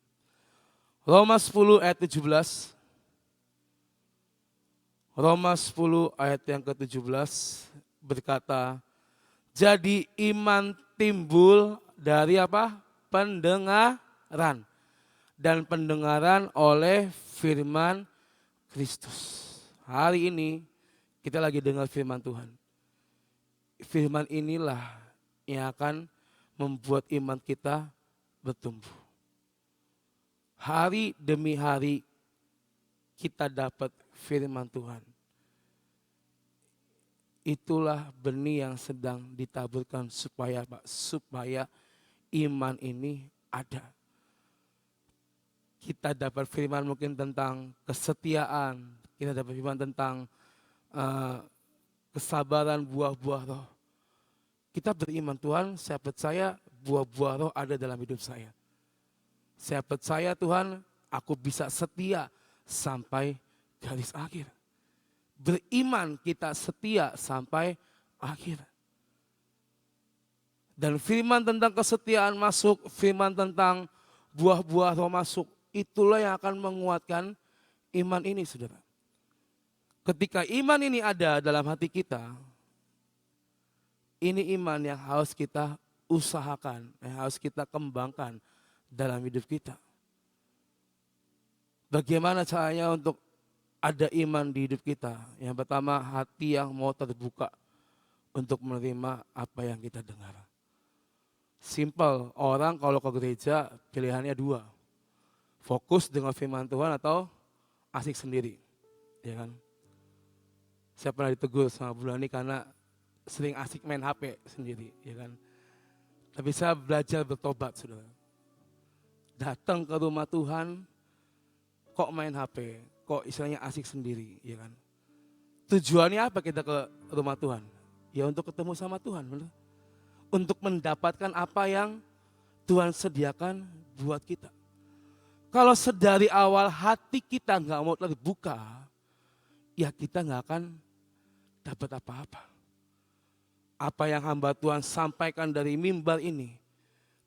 Roma 10 ayat 17. Roma 10 ayat yang ke-17 berkata, jadi iman timbul dari apa? Pendengaran. Dan pendengaran oleh firman Kristus. Hari ini kita lagi dengar firman Tuhan. Firman inilah yang akan membuat iman kita bertumbuh. Hari demi hari kita dapat firman Tuhan. Itulah benih yang sedang ditaburkan supaya iman ini ada. Kita dapat firman mungkin tentang kesetiaan, kita dapat firman tentang kesabaran, buah-buah roh. Kita beriman Tuhan, saya percaya buah-buah roh ada dalam hidup saya. Saya percaya Tuhan, aku bisa setia sampai garis akhir. Beriman kita setia sampai akhir. Dan firman tentang kesetiaan masuk, firman tentang buah-buah roh masuk, itulah yang akan menguatkan iman ini saudara. Ketika iman ini ada dalam hati kita, ini iman yang harus kita usahakan, yang harus kita kembangkan dalam hidup kita. Bagaimana caranya untuk ada iman di hidup kita? Yang pertama, hati yang mau terbuka untuk menerima apa yang kita dengar. Simple, orang kalau ke gereja pilihannya dua. Fokus dengan firman Tuhan atau asik sendiri. Ya kan? Saya pernah ditegur sama Bu Lani karena sering asik main HP sendiri. Ya kan? Tapi saya belajar bertobat saudara. Datang ke rumah Tuhan, kok main HP, kok istilahnya asik sendiri, ya kan? Tujuannya apa kita ke rumah Tuhan? Ya untuk ketemu sama Tuhan, benar? Untuk mendapatkan apa yang Tuhan sediakan buat kita. Kalau sedari awal hati kita nggak mau terbuka, ya kita nggak akan dapat apa-apa. Apa yang hamba Tuhan sampaikan dari mimbar ini,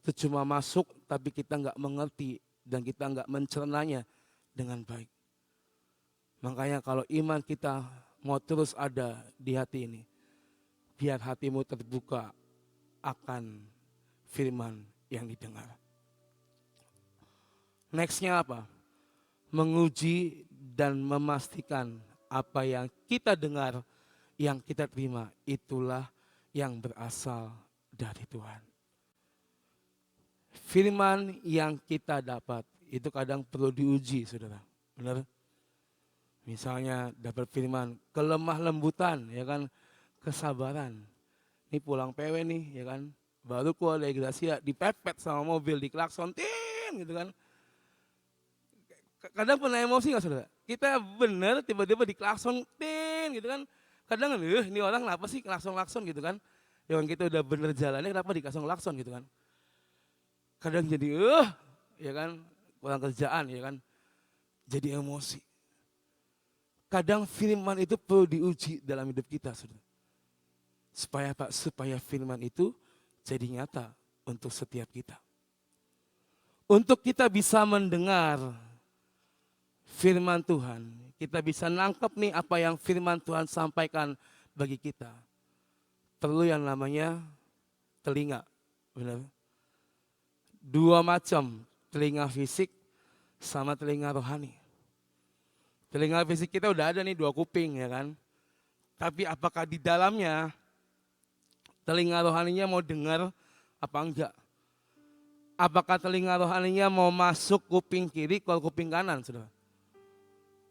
itu cuma masuk tapi kita nggak mengerti dan kita nggak mencernanya dengan baik. Makanya kalau iman kita mau terus ada di hati ini, biar hatimu terbuka akan firman yang didengar. Nextnya apa? Menguji dan memastikan apa yang kita dengar, yang kita terima, itulah yang berasal dari Tuhan. Firman yang kita dapat itu kadang perlu diuji, saudara. Benar? Misalnya dapat firman kelemah lembutan, ya kan, kesabaran. Ini pulang PW nih, ya kan, baru keluar dari Gracia, dipepet sama mobil, diklakson, tin, gitu kan. Kadang pernah emosi nggak saudara? Kita bener tiba-tiba diklakson, tin, gitu kan. Kadang ini orang kenapa sih klakson-klakson gitu kan. Yang kita udah bener jalannya kenapa diklakson-klakson gitu kan. Kadang jadi ya kan, kurang kerjaan ya kan, jadi emosi. Kadang firman itu perlu diuji dalam hidup kita saudara. Supaya apa? Supaya firman itu jadi nyata untuk setiap kita. Untuk kita bisa mendengar firman Tuhan, kita bisa nangkep nih apa yang firman Tuhan sampaikan bagi kita. Perlu yang namanya telinga, benar. Dua macam, telinga fisik sama telinga rohani. Telinga fisik kita udah ada nih 2 kuping ya kan. Tapi apakah di dalamnya telinga rohaninya mau dengar apa enggak? Apakah telinga rohaninya mau masuk kuping kiri ke kuping kanan, saudara?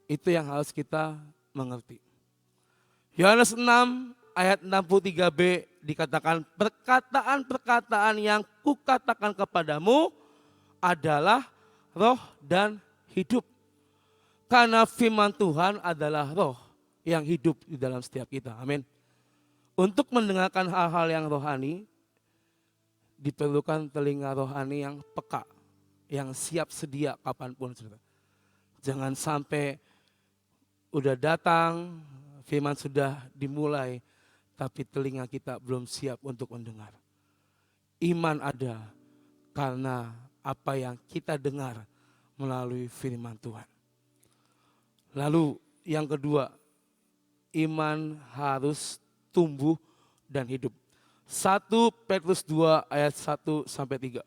Itu yang harus kita mengerti. Yohanes 6 ayat 63b dikatakan, perkataan-perkataan yang kukatakan kepadamu adalah roh dan hidup. Karena firman Tuhan adalah roh yang hidup di dalam setiap kita. Amin. Untuk mendengarkan hal-hal yang rohani, diperlukan telinga rohani yang peka, yang siap sedia kapanpun. Jangan sampai udah datang, firman sudah dimulai, tapi telinga kita belum siap untuk mendengar. Iman ada karena apa yang kita dengar melalui firman Tuhan. Lalu yang kedua, iman harus tumbuh dan hidup. 1 Petrus 2 ayat 1 sampai 3.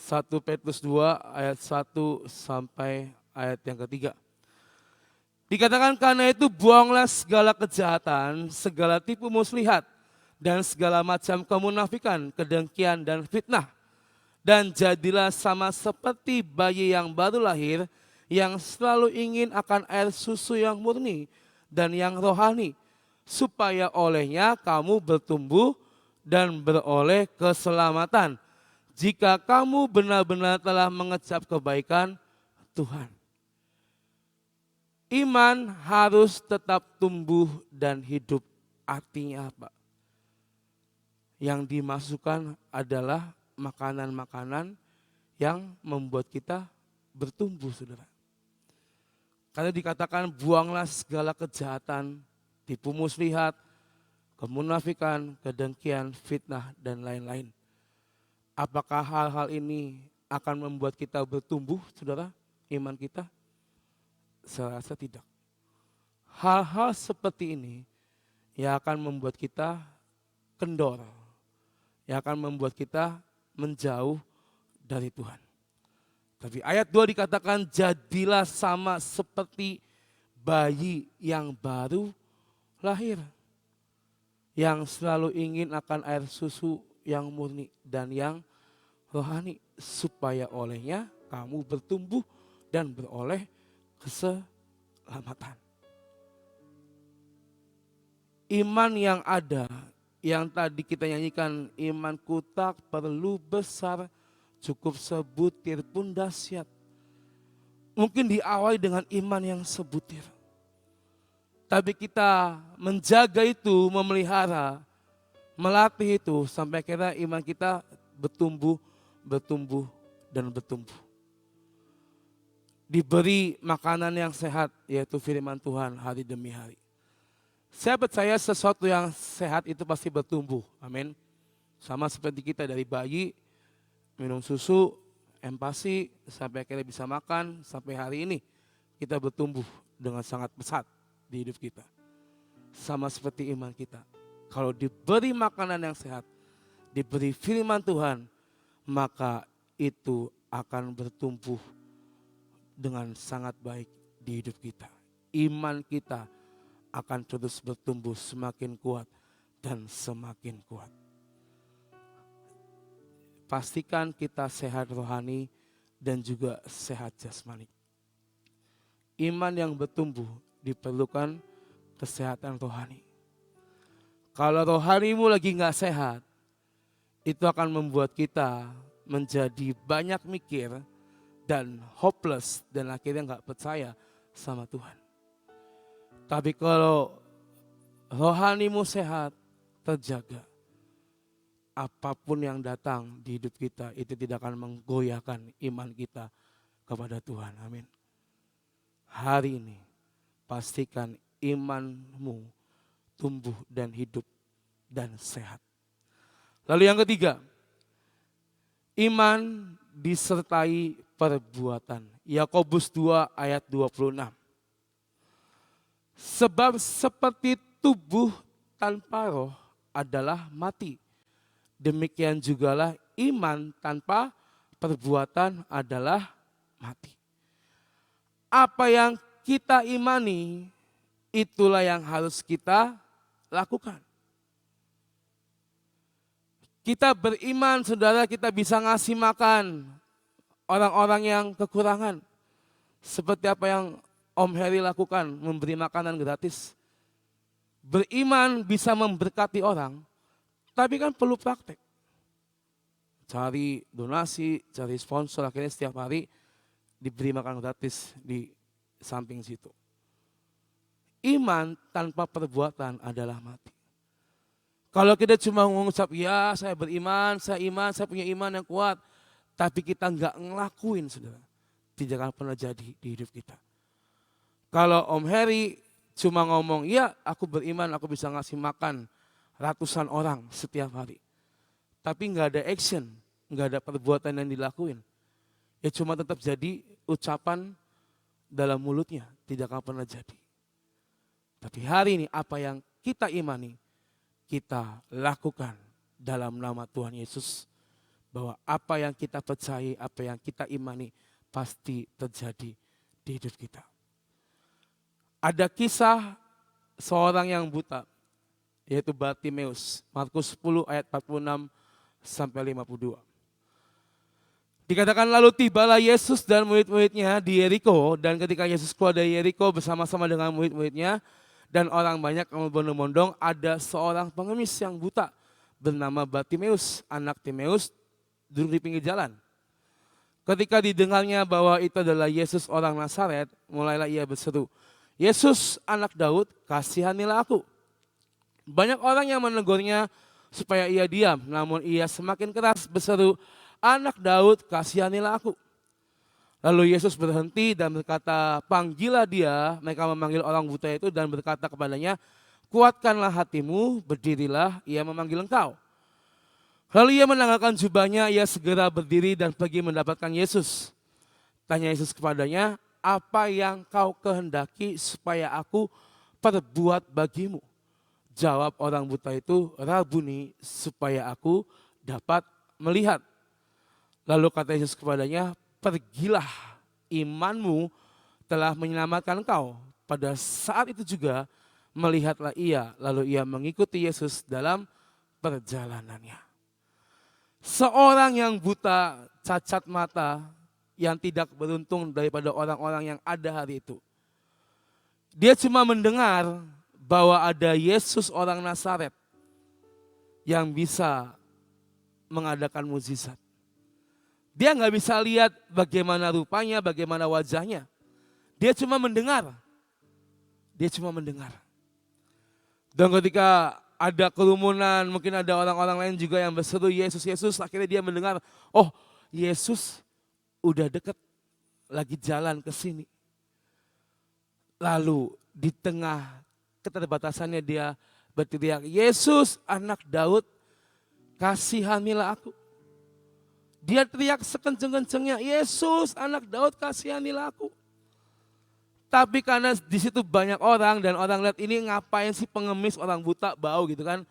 1 Petrus 2 ayat 1 sampai ayat yang ketiga. Dikatakan karena itu buanglah segala kejahatan, segala tipu muslihat, dan segala macam kemunafikan, kedengkian dan fitnah. Dan jadilah sama seperti bayi yang baru lahir, yang selalu ingin akan air susu yang murni dan yang rohani, supaya olehnya kamu bertumbuh dan beroleh keselamatan, jika kamu benar-benar telah mengecap kebaikan Tuhan. Iman harus tetap tumbuh dan hidup. Artinya apa? Yang dimasukkan adalah makanan-makanan yang membuat kita bertumbuh, saudara. Karena dikatakan buanglah segala kejahatan, tipu muslihat, kemunafikan, kedengkian, fitnah, dan lain-lain. Apakah hal-hal ini akan membuat kita bertumbuh, saudara, iman kita? Saya rasa tidak. Hal-hal seperti ini yang akan membuat kita kendor, yang akan membuat kita menjauh dari Tuhan. Tapi ayat 2 dikatakan jadilah sama seperti bayi yang baru lahir, yang selalu ingin akan air susu yang murni dan yang rohani, supaya olehnya kamu bertumbuh dan beroleh keselamatan. Iman yang ada, yang tadi kita nyanyikan, imanku tak perlu besar, cukup sebutir pun dahsyat. Mungkin diawali dengan iman yang sebutir. Tapi kita menjaga itu, memelihara, melatih itu sampai akhirnya iman kita bertumbuh, dan bertumbuh. Diberi makanan yang sehat, yaitu firman Tuhan hari demi hari. Saya percaya sesuatu yang sehat itu pasti bertumbuh. Amin. Sama seperti kita dari bayi, minum susu, empasi, sampai akhirnya bisa makan, sampai hari ini kita bertumbuh dengan sangat pesat di hidup kita. Sama seperti iman kita. Kalau diberi makanan yang sehat, diberi firman Tuhan, maka itu akan bertumbuh dengan sangat baik di hidup kita. Iman kita akan terus bertumbuh semakin kuat dan semakin kuat. Pastikan kita sehat rohani dan juga sehat jasmani. Iman yang bertumbuh diperlukan kesehatan rohani. Kalau rohanimu lagi gak sehat, itu akan membuat kita menjadi banyak mikir dan hopeless dan akhirnya gak percaya sama Tuhan. Tapi kalau rohanimu sehat, terjaga, apapun yang datang di hidup kita itu tidak akan menggoyahkan iman kita kepada Tuhan. Amin. Hari ini pastikan imanmu tumbuh dan hidup dan sehat. Lalu yang ketiga, iman disertai perbuatan. Yakobus 2 ayat 26. Sebab seperti tubuh tanpa roh adalah mati. Demikian jugalah iman tanpa perbuatan adalah mati. Apa yang kita imani, itulah yang harus kita lakukan. Kita beriman, saudara, kita bisa ngasih makan orang-orang yang kekurangan. Seperti apa yang Om Heri lakukan, memberi makanan gratis. Beriman bisa memberkati orang, tapi kan perlu praktek. Cari donasi, cari sponsor, akhirnya setiap hari diberi makan gratis di samping situ. Iman tanpa perbuatan adalah mati. Kalau kita cuma mengucap, ya saya beriman, saya punya iman yang kuat. Tapi kita enggak ngelakuin, saudara. Tidak akan pernah jadi di hidup kita. Kalau Om Heri cuma ngomong, ya aku beriman, aku bisa ngasih makan ratusan orang setiap hari. Tapi enggak ada action, enggak ada perbuatan yang dilakuin. Ya cuma tetap jadi ucapan dalam mulutnya, tidak akan pernah jadi. Tapi hari ini apa yang kita imani, kita lakukan dalam nama Tuhan Yesus. Bahwa apa yang kita percayai, apa yang kita imani pasti terjadi di hidup kita. Ada kisah seorang yang buta, yaitu Bartimeus. Markus 10 ayat 46 sampai 52. Dikatakan lalu tibalah Yesus dan murid-muridnya di Yeriko. Dan ketika Yesus keluar dari Yeriko bersama-sama dengan murid-muridnya, dan orang banyak yang berbondong-bondong, ada seorang pengemis yang buta bernama Bartimeus, anak Timeus, duduk di pinggir jalan. Ketika didengarnya bahwa itu adalah Yesus orang Nazaret, mulailah ia berseru, Yesus anak Daud, kasihanilah aku. Banyak orang yang menegurnya supaya ia diam, namun ia semakin keras berseru, anak Daud, kasihanilah aku. Lalu Yesus berhenti dan berkata, panggillah dia. Mereka memanggil orang buta itu dan berkata kepadanya, kuatkanlah hatimu, berdirilah, ia memanggil engkau. Lalu ia menanggalkan jubahnya, ia segera berdiri dan pergi mendapatkan Yesus. Tanya Yesus kepadanya, apa yang kau kehendaki supaya aku perbuat bagimu? Jawab orang buta itu, Rabuni, supaya aku dapat melihat. Lalu kata Yesus kepadanya, pergilah, imanmu telah menyelamatkan engkau. Pada saat itu juga melihatlah ia, lalu ia mengikuti Yesus dalam perjalanannya. Seorang yang buta, cacat mata, yang tidak beruntung daripada orang-orang yang ada hari itu. Dia cuma mendengar bahwa ada Yesus orang Nazaret yang bisa mengadakan mukjizat. Dia nggak bisa lihat bagaimana rupanya, bagaimana wajahnya. Dia cuma mendengar. Dia cuma mendengar. Dan ketika ada kerumunan, mungkin ada orang-orang lain juga yang berseru Yesus, Yesus. Akhirnya dia mendengar, oh Yesus udah deket, lagi jalan ke sini. Lalu di tengah keterbatasannya dia berteriak, Yesus anak Daud, kasihanilah aku. Dia teriak sekenceng-kencengnya, Yesus anak Daud, kasihanilah aku. Tapi karena di situ banyak orang dan orang lihat ini ngapain sih pengemis orang buta bau gitu kan.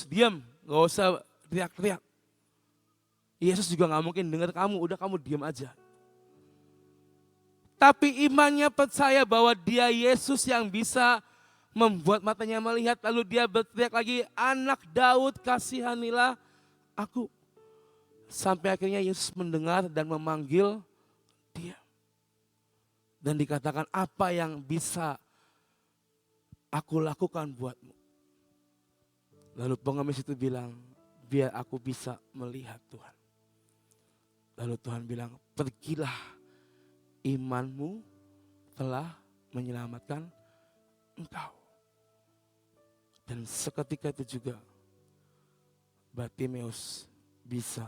Diam, gak usah teriak-teriak. Yesus juga gak mungkin dengar kamu, udah kamu diam aja. Tapi imannya percaya bahwa dia Yesus yang bisa membuat matanya melihat. Lalu dia berteriak lagi, anak Daud kasihanilah aku. Sampai akhirnya Yesus mendengar dan memanggil dia. Dan dikatakan apa yang bisa aku lakukan buatmu. Lalu pengemis itu bilang, biar aku bisa melihat Tuhan. Lalu Tuhan bilang, pergilah, imanmu telah menyelamatkan engkau. Dan seketika itu juga Bartimeus bisa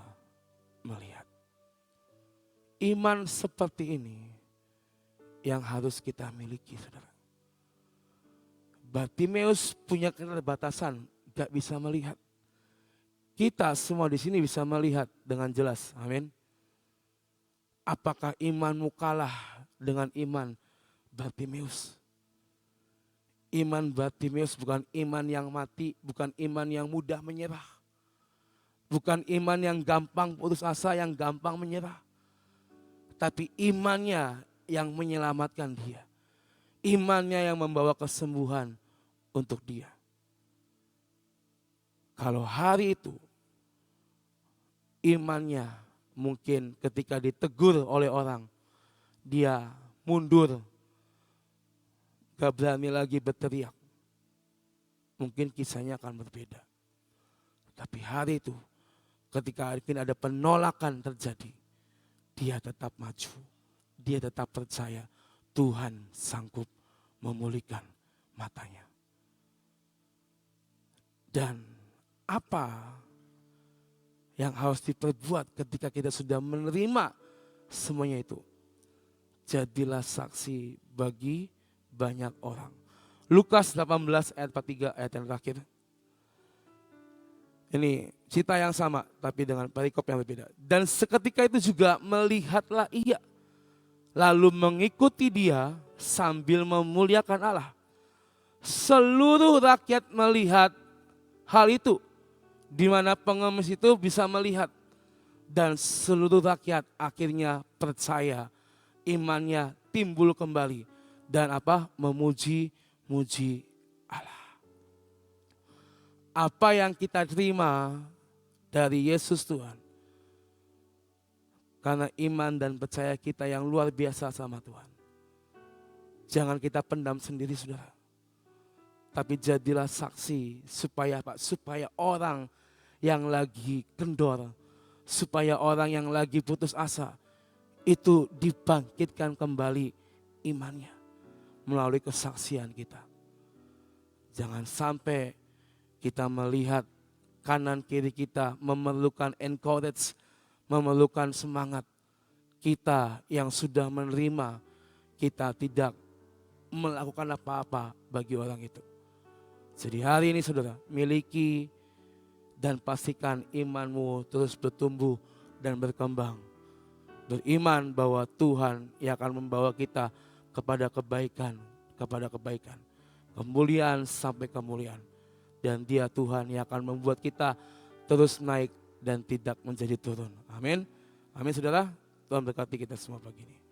melihat. Iman seperti ini yang harus kita miliki, saudara. Bartimeus punya keterbatasan, gak bisa melihat. Kita semua di sini bisa melihat dengan jelas, amin. Apakah imanmu kalah dengan iman Bartimeus? Iman Bartimeus bukan iman yang mati, bukan iman yang mudah menyerah. Bukan iman yang gampang putus asa, yang gampang menyerah. Tapi imannya yang menyelamatkan dia. Imannya yang membawa kesembuhan untuk dia. Kalau hari itu imannya mungkin ketika ditegur oleh orang, dia mundur, gak berani lagi berteriak. Mungkin kisahnya akan berbeda. Tapi hari itu ketika mungkin ada penolakan terjadi, dia tetap maju. Dia tetap percaya Tuhan sanggup memulihkan matanya. Dan apa yang harus diperbuat ketika kita sudah menerima semuanya itu? Jadilah saksi bagi banyak orang. Lukas 18 ayat 43 ayat yang terakhir. Ini cerita yang sama tapi dengan perikop yang berbeda. Dan seketika itu juga melihatlah ia, lalu mengikuti dia sambil memuliakan Allah. Seluruh rakyat melihat hal itu, di mana pengemis itu bisa melihat. Dan seluruh rakyat akhirnya percaya, imannya timbul kembali. Dan memuji Allah. Apa yang kita terima dari Yesus Tuhan, karena iman dan percaya kita yang luar biasa sama Tuhan. Jangan kita pendam sendiri, saudara. Tapi jadilah saksi supaya orang yang lagi kendor, supaya orang yang lagi putus asa, itu dibangkitkan kembali imannya melalui kesaksian kita. Jangan sampai kita melihat kanan kiri kita memerlukan encourage, memerlukan semangat. Kita yang sudah menerima, kita tidak melakukan apa-apa bagi orang itu. Jadi hari ini saudara, miliki dan pastikan imanmu terus bertumbuh dan berkembang. Beriman bahwa Tuhan yang akan membawa kita kepada kebaikan, kemuliaan sampai kemuliaan. Dan Dia Tuhan yang akan membuat kita terus naik dan tidak menjadi turun. Amin. Amin saudara. Tuhan berkati kita semua pagi ini.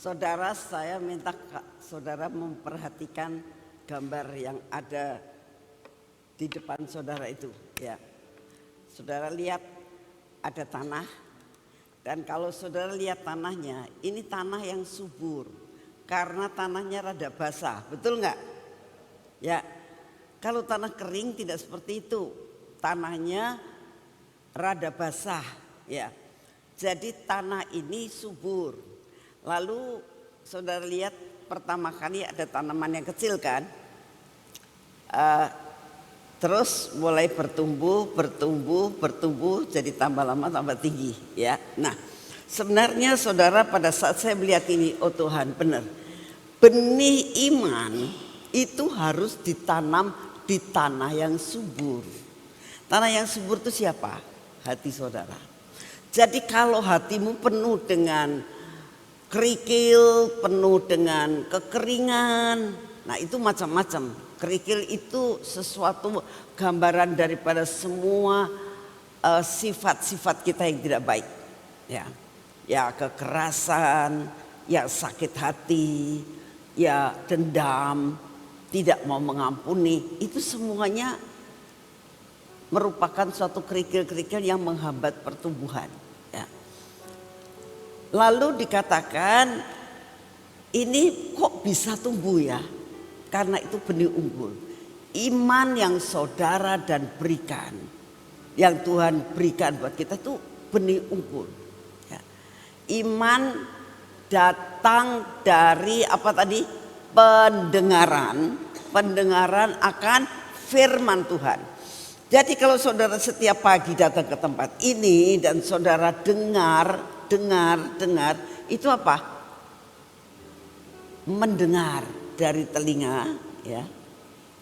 Saudara, saya minta saudara memperhatikan gambar yang ada di depan saudara itu. Ya, saudara lihat ada tanah, dan kalau saudara lihat tanahnya, ini tanah yang subur karena tanahnya rada basah, betul nggak? Ya, kalau tanah kering tidak seperti itu, tanahnya rada basah. Ya, jadi tanah ini subur. Lalu saudara lihat pertama kali ada tanaman yang kecil kan, terus mulai bertumbuh, jadi tambah lama tambah tinggi ya. Nah sebenarnya saudara pada saat saya melihat ini, oh Tuhan benar, benih iman itu harus ditanam di tanah yang subur. Tanah yang subur itu siapa? Hati saudara. Jadi kalau hatimu penuh dengan kerikil, penuh dengan kekeringan, nah itu macam-macam. Kerikil itu sesuatu gambaran daripada semua sifat-sifat kita yang tidak baik. Ya kekerasan, ya sakit hati, ya dendam, tidak mau mengampuni, itu semuanya merupakan suatu kerikil-kerikil yang menghambat pertumbuhan. Lalu dikatakan ini kok bisa tumbuh ya? Karena itu benih unggul. Iman yang saudara dan berikan, yang Tuhan berikan buat kita itu benih unggul. Ya. Iman datang dari apa tadi? Pendengaran, pendengaran akan firman Tuhan. Jadi kalau saudara setiap pagi datang ke tempat ini dan saudara dengar, itu apa? Mendengar dari telinga, ya.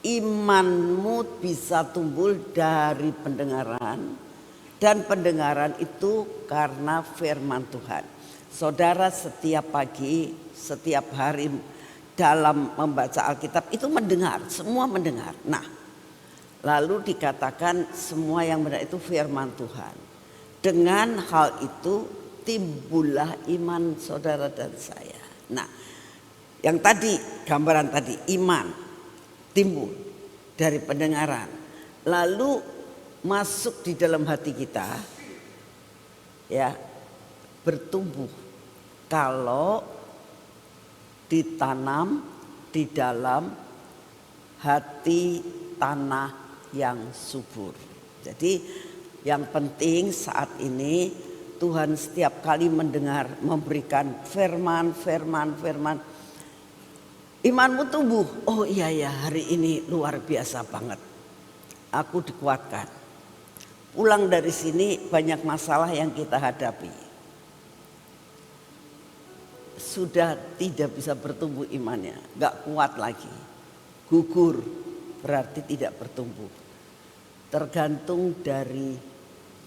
Imanmu bisa tumbuh dari pendengaran, dan pendengaran itu karena firman Tuhan. Saudara setiap pagi, setiap hari dalam membaca Alkitab itu mendengar, semua mendengar. Nah, lalu dikatakan semua yang benar itu firman Tuhan. Dengan hal itu timbullah iman saudara dan saya. Nah, yang tadi gambaran tadi iman timbul dari pendengaran. Lalu masuk di dalam hati kita, ya, bertumbuh kalau ditanam di dalam hati tanah yang subur. Jadi yang penting saat ini Tuhan setiap kali mendengar memberikan firman. Imanmu tumbuh. Oh iya ya, hari ini luar biasa banget. Aku dikuatkan. Pulang dari sini banyak masalah yang kita hadapi. Sudah tidak bisa bertumbuh imannya, gak kuat lagi. Gugur berarti tidak bertumbuh. Tergantung dari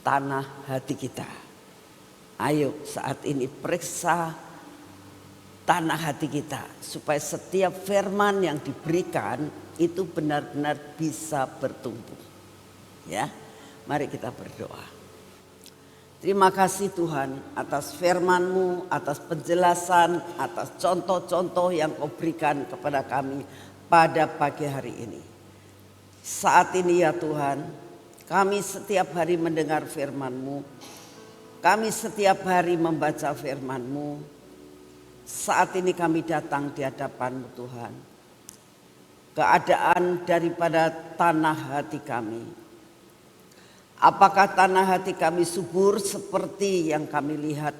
tanah hati kita. Ayo saat ini periksa tanah hati kita supaya setiap firman yang diberikan itu benar-benar bisa bertumbuh. Ya, mari kita berdoa. Terima kasih Tuhan atas firman-Mu, atas penjelasan, atas contoh-contoh yang Kau berikan kepada kami pada pagi hari ini. Saat ini ya Tuhan, kami setiap hari mendengar firman-Mu, kami setiap hari membaca firman-Mu. Saat ini kami datang di hadapan-Mu Tuhan. Keadaan daripada tanah hati kami. Apakah tanah hati kami subur seperti yang kami lihat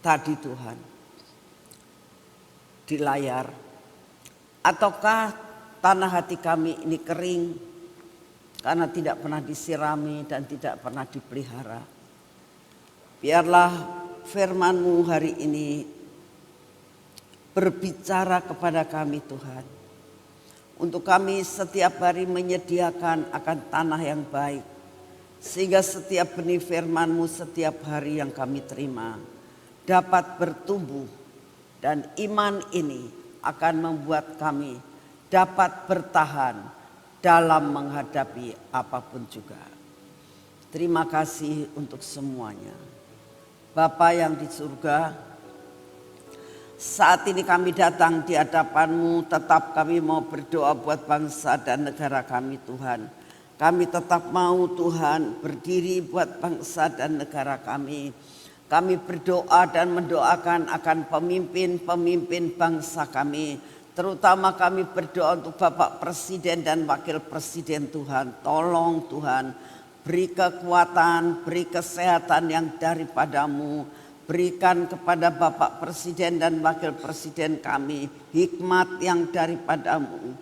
tadi Tuhan di layar? Ataukah tanah hati kami ini kering karena tidak pernah disirami dan tidak pernah dipelihara? Biarlah firman-Mu hari ini berbicara kepada kami Tuhan. Untuk kami setiap hari menyediakan akan tanah yang baik. Sehingga setiap benih firman-Mu setiap hari yang kami terima dapat bertumbuh. Dan iman ini akan membuat kami dapat bertahan dalam menghadapi apapun juga. Terima kasih untuk semuanya. Bapa yang di surga, saat ini kami datang di hadapan-Mu, tetap kami mau berdoa buat bangsa dan negara kami Tuhan. Kami tetap mau Tuhan berdiri buat bangsa dan negara kami. Kami berdoa dan mendoakan akan pemimpin-pemimpin bangsa kami. Terutama kami berdoa untuk Bapak Presiden dan Wakil Presiden Tuhan. Tolong Tuhan beri kekuatan, beri kesehatan yang daripada-Mu. Berikan kepada Bapak Presiden dan Wakil Presiden kami hikmat yang daripada-Mu.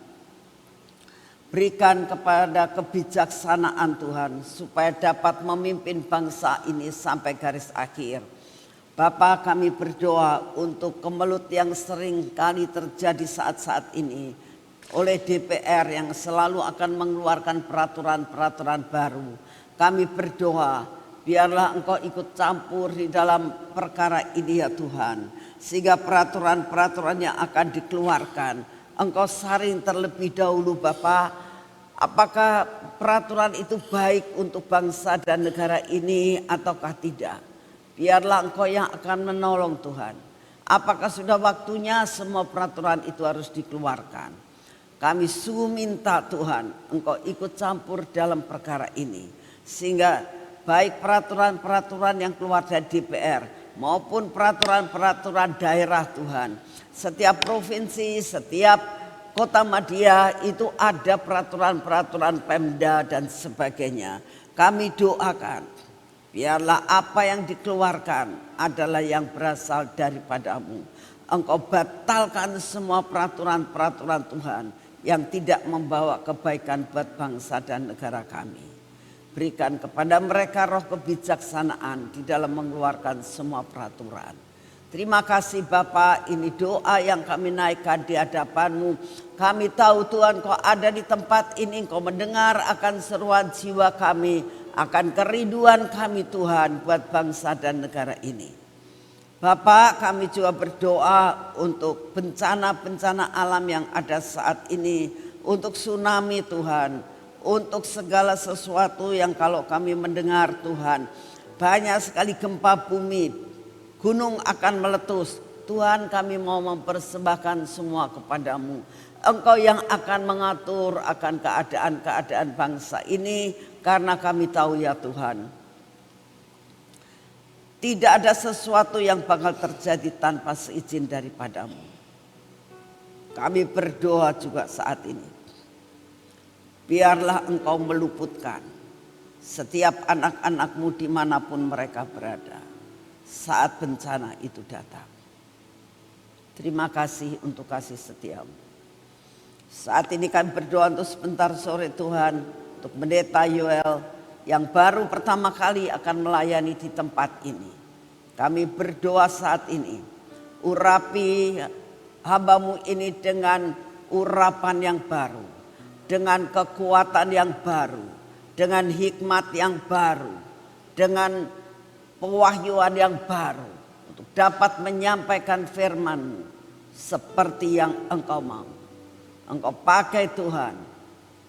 Berikan kepada kebijaksanaan Tuhan supaya dapat memimpin bangsa ini sampai garis akhir. Bapa, kami berdoa untuk kemelut yang sering kali terjadi saat-saat ini oleh DPR yang selalu akan mengeluarkan peraturan-peraturan baru. Kami berdoa biarlah Engkau ikut campur di dalam perkara ini ya Tuhan. Sehingga peraturan-peraturan yang akan dikeluarkan Engkau saring terlebih dahulu Bapa, apakah peraturan itu baik untuk bangsa dan negara ini ataukah tidak. Biarlah Engkau yang akan menolong Tuhan. Apakah sudah waktunya semua peraturan itu harus dikeluarkan. Kami sungguh minta Tuhan Engkau ikut campur dalam perkara ini. Sehingga baik peraturan-peraturan yang keluar dari DPR maupun peraturan-peraturan daerah Tuhan. Setiap provinsi, setiap kota madya itu ada peraturan-peraturan Pemda dan sebagainya. Kami doakan biarlah apa yang dikeluarkan adalah yang berasal daripada-Mu. Engkau batalkan semua peraturan-peraturan Tuhan yang tidak membawa kebaikan buat bangsa dan negara kami. Berikan kepada mereka roh kebijaksanaan di dalam mengeluarkan semua peraturan. Terima kasih Bapa, ini doa yang kami naikkan di hadapan-Mu. Kami tahu Tuhan Kau ada di tempat ini, Kau mendengar akan seruan jiwa kami, akan kerinduan kami Tuhan buat bangsa dan negara ini. Bapak, kami juga berdoa untuk bencana-bencana alam yang ada saat ini, untuk tsunami Tuhan, untuk segala sesuatu yang kalau kami mendengar Tuhan, banyak sekali gempa bumi, gunung akan meletus. Tuhan, kami mau mempersembahkan semua kepadamu. Engkau yang akan mengatur akan keadaan-keadaan bangsa ini, karena kami tahu ya Tuhan, tidak ada sesuatu yang bakal terjadi tanpa seizin daripadamu. Kami berdoa juga saat ini, biarlah Engkau meluputkan setiap anak-anakmu dimanapun mereka berada saat bencana itu datang. Terima kasih untuk kasih setiamu. Saat ini kami berdoa untuk sebentar sore Tuhan, untuk Pendeta Yoel yang baru pertama kali akan melayani di tempat ini. Kami berdoa saat ini, urapi hamba-Mu ini dengan urapan yang baru, dengan kekuatan yang baru, dengan hikmat yang baru, dengan pewahyuan yang baru, untuk dapat menyampaikan firman-Mu seperti yang Engkau mau. Engkau pakai Tuhan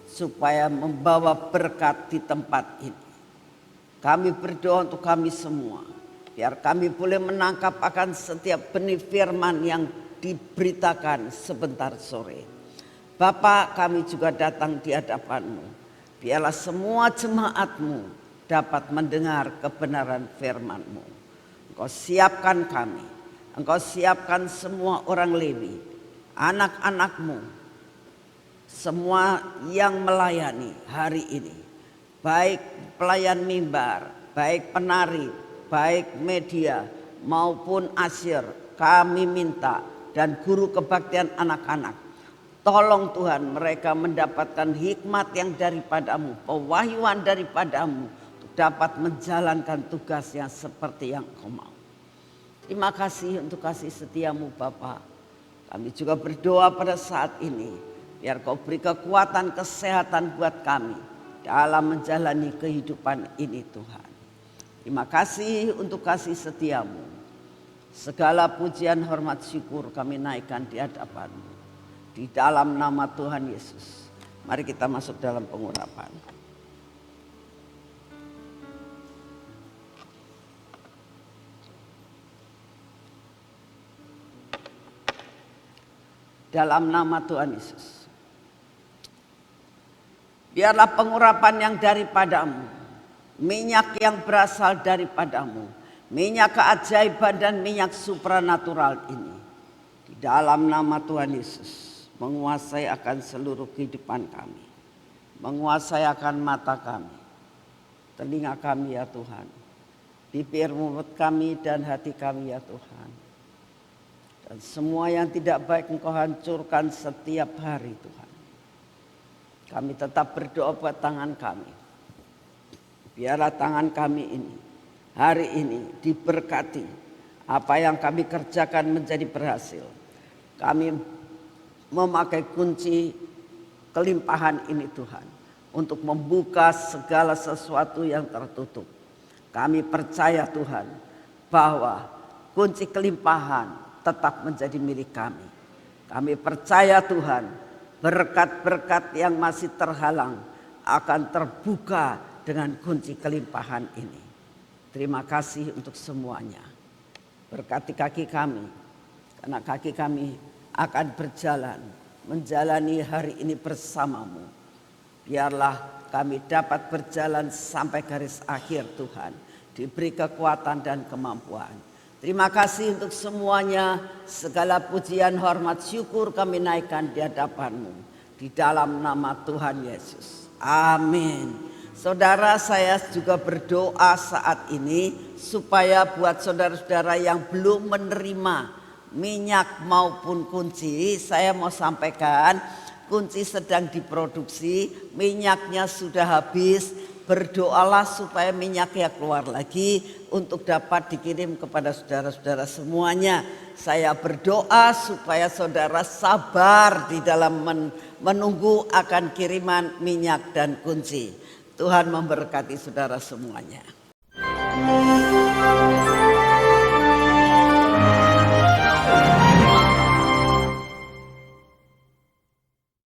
supaya membawa berkat di tempat ini. Kami berdoa untuk kami semua, biar kami boleh menangkap akan setiap benih firman yang diberitakan sebentar sore. Bapa, kami juga datang di hadapan-Mu, biarlah semua jemaat-Mu dapat mendengar kebenaran firman-Mu. Engkau siapkan kami, Engkau siapkan semua orang Lewi, anak-anak-Mu, semua yang melayani hari ini, baik pelayan mimbar, baik penari, baik media maupun asyir, kami minta, dan guru kebaktian anak-anak, tolong Tuhan mereka mendapatkan hikmat yang daripadamu, pewahyuan daripadamu, untuk dapat menjalankan tugasnya seperti yang Kau mau. Terima kasih untuk kasih setiamu Bapa. Kami juga berdoa pada saat ini, biar Kau beri kekuatan kesehatan buat kami dalam menjalani kehidupan ini Tuhan. Terima kasih untuk kasih setiamu. Segala pujian, hormat, syukur kami naikkan di hadapan-Mu. Di dalam nama Tuhan Yesus. Mari kita masuk dalam pengurapan. Dalam nama Tuhan Yesus. Biarlah pengurapan yang daripadamu, minyak yang berasal daripadamu, minyak keajaiban dan minyak supranatural ini, di dalam nama Tuhan Yesus, menguasai akan seluruh kehidupan kami, menguasai akan mata kami, telinga kami ya Tuhan, bibir mulut kami dan hati kami ya Tuhan. Dan semua yang tidak baik Engkau hancurkan setiap hari Tuhan. Kami tetap berdoa buat tangan kami. Biarlah tangan kami ini, hari ini diberkati. Apa yang kami kerjakan menjadi berhasil. Kami memakai kunci kelimpahan ini Tuhan, untuk membuka segala sesuatu yang tertutup. Kami percaya Tuhan, bahwa kunci kelimpahan tetap menjadi milik kami. Kami percaya Tuhan, berkat-berkat yang masih terhalang akan terbuka dengan kunci kelimpahan ini. Terima kasih untuk semuanya. Berkati kaki kami, karena kaki kami akan berjalan menjalani hari ini bersama-Mu. Biarlah kami dapat berjalan sampai garis akhir Tuhan, diberi kekuatan dan kemampuan. Terima kasih untuk semuanya. Segala pujian, hormat, syukur kami naikkan di hadapan-Mu. Di dalam nama Tuhan Yesus. Amin. Saudara, saya juga berdoa saat ini supaya buat saudara-saudara yang belum menerima minyak maupun kunci, saya mau sampaikan kunci sedang diproduksi, minyaknya sudah habis. Berdoalah supaya minyaknya keluar lagi untuk dapat dikirim kepada saudara-saudara semuanya. Saya berdoa supaya saudara sabar di dalam menunggu akan kiriman minyak dan kunci. Tuhan memberkati saudara semuanya.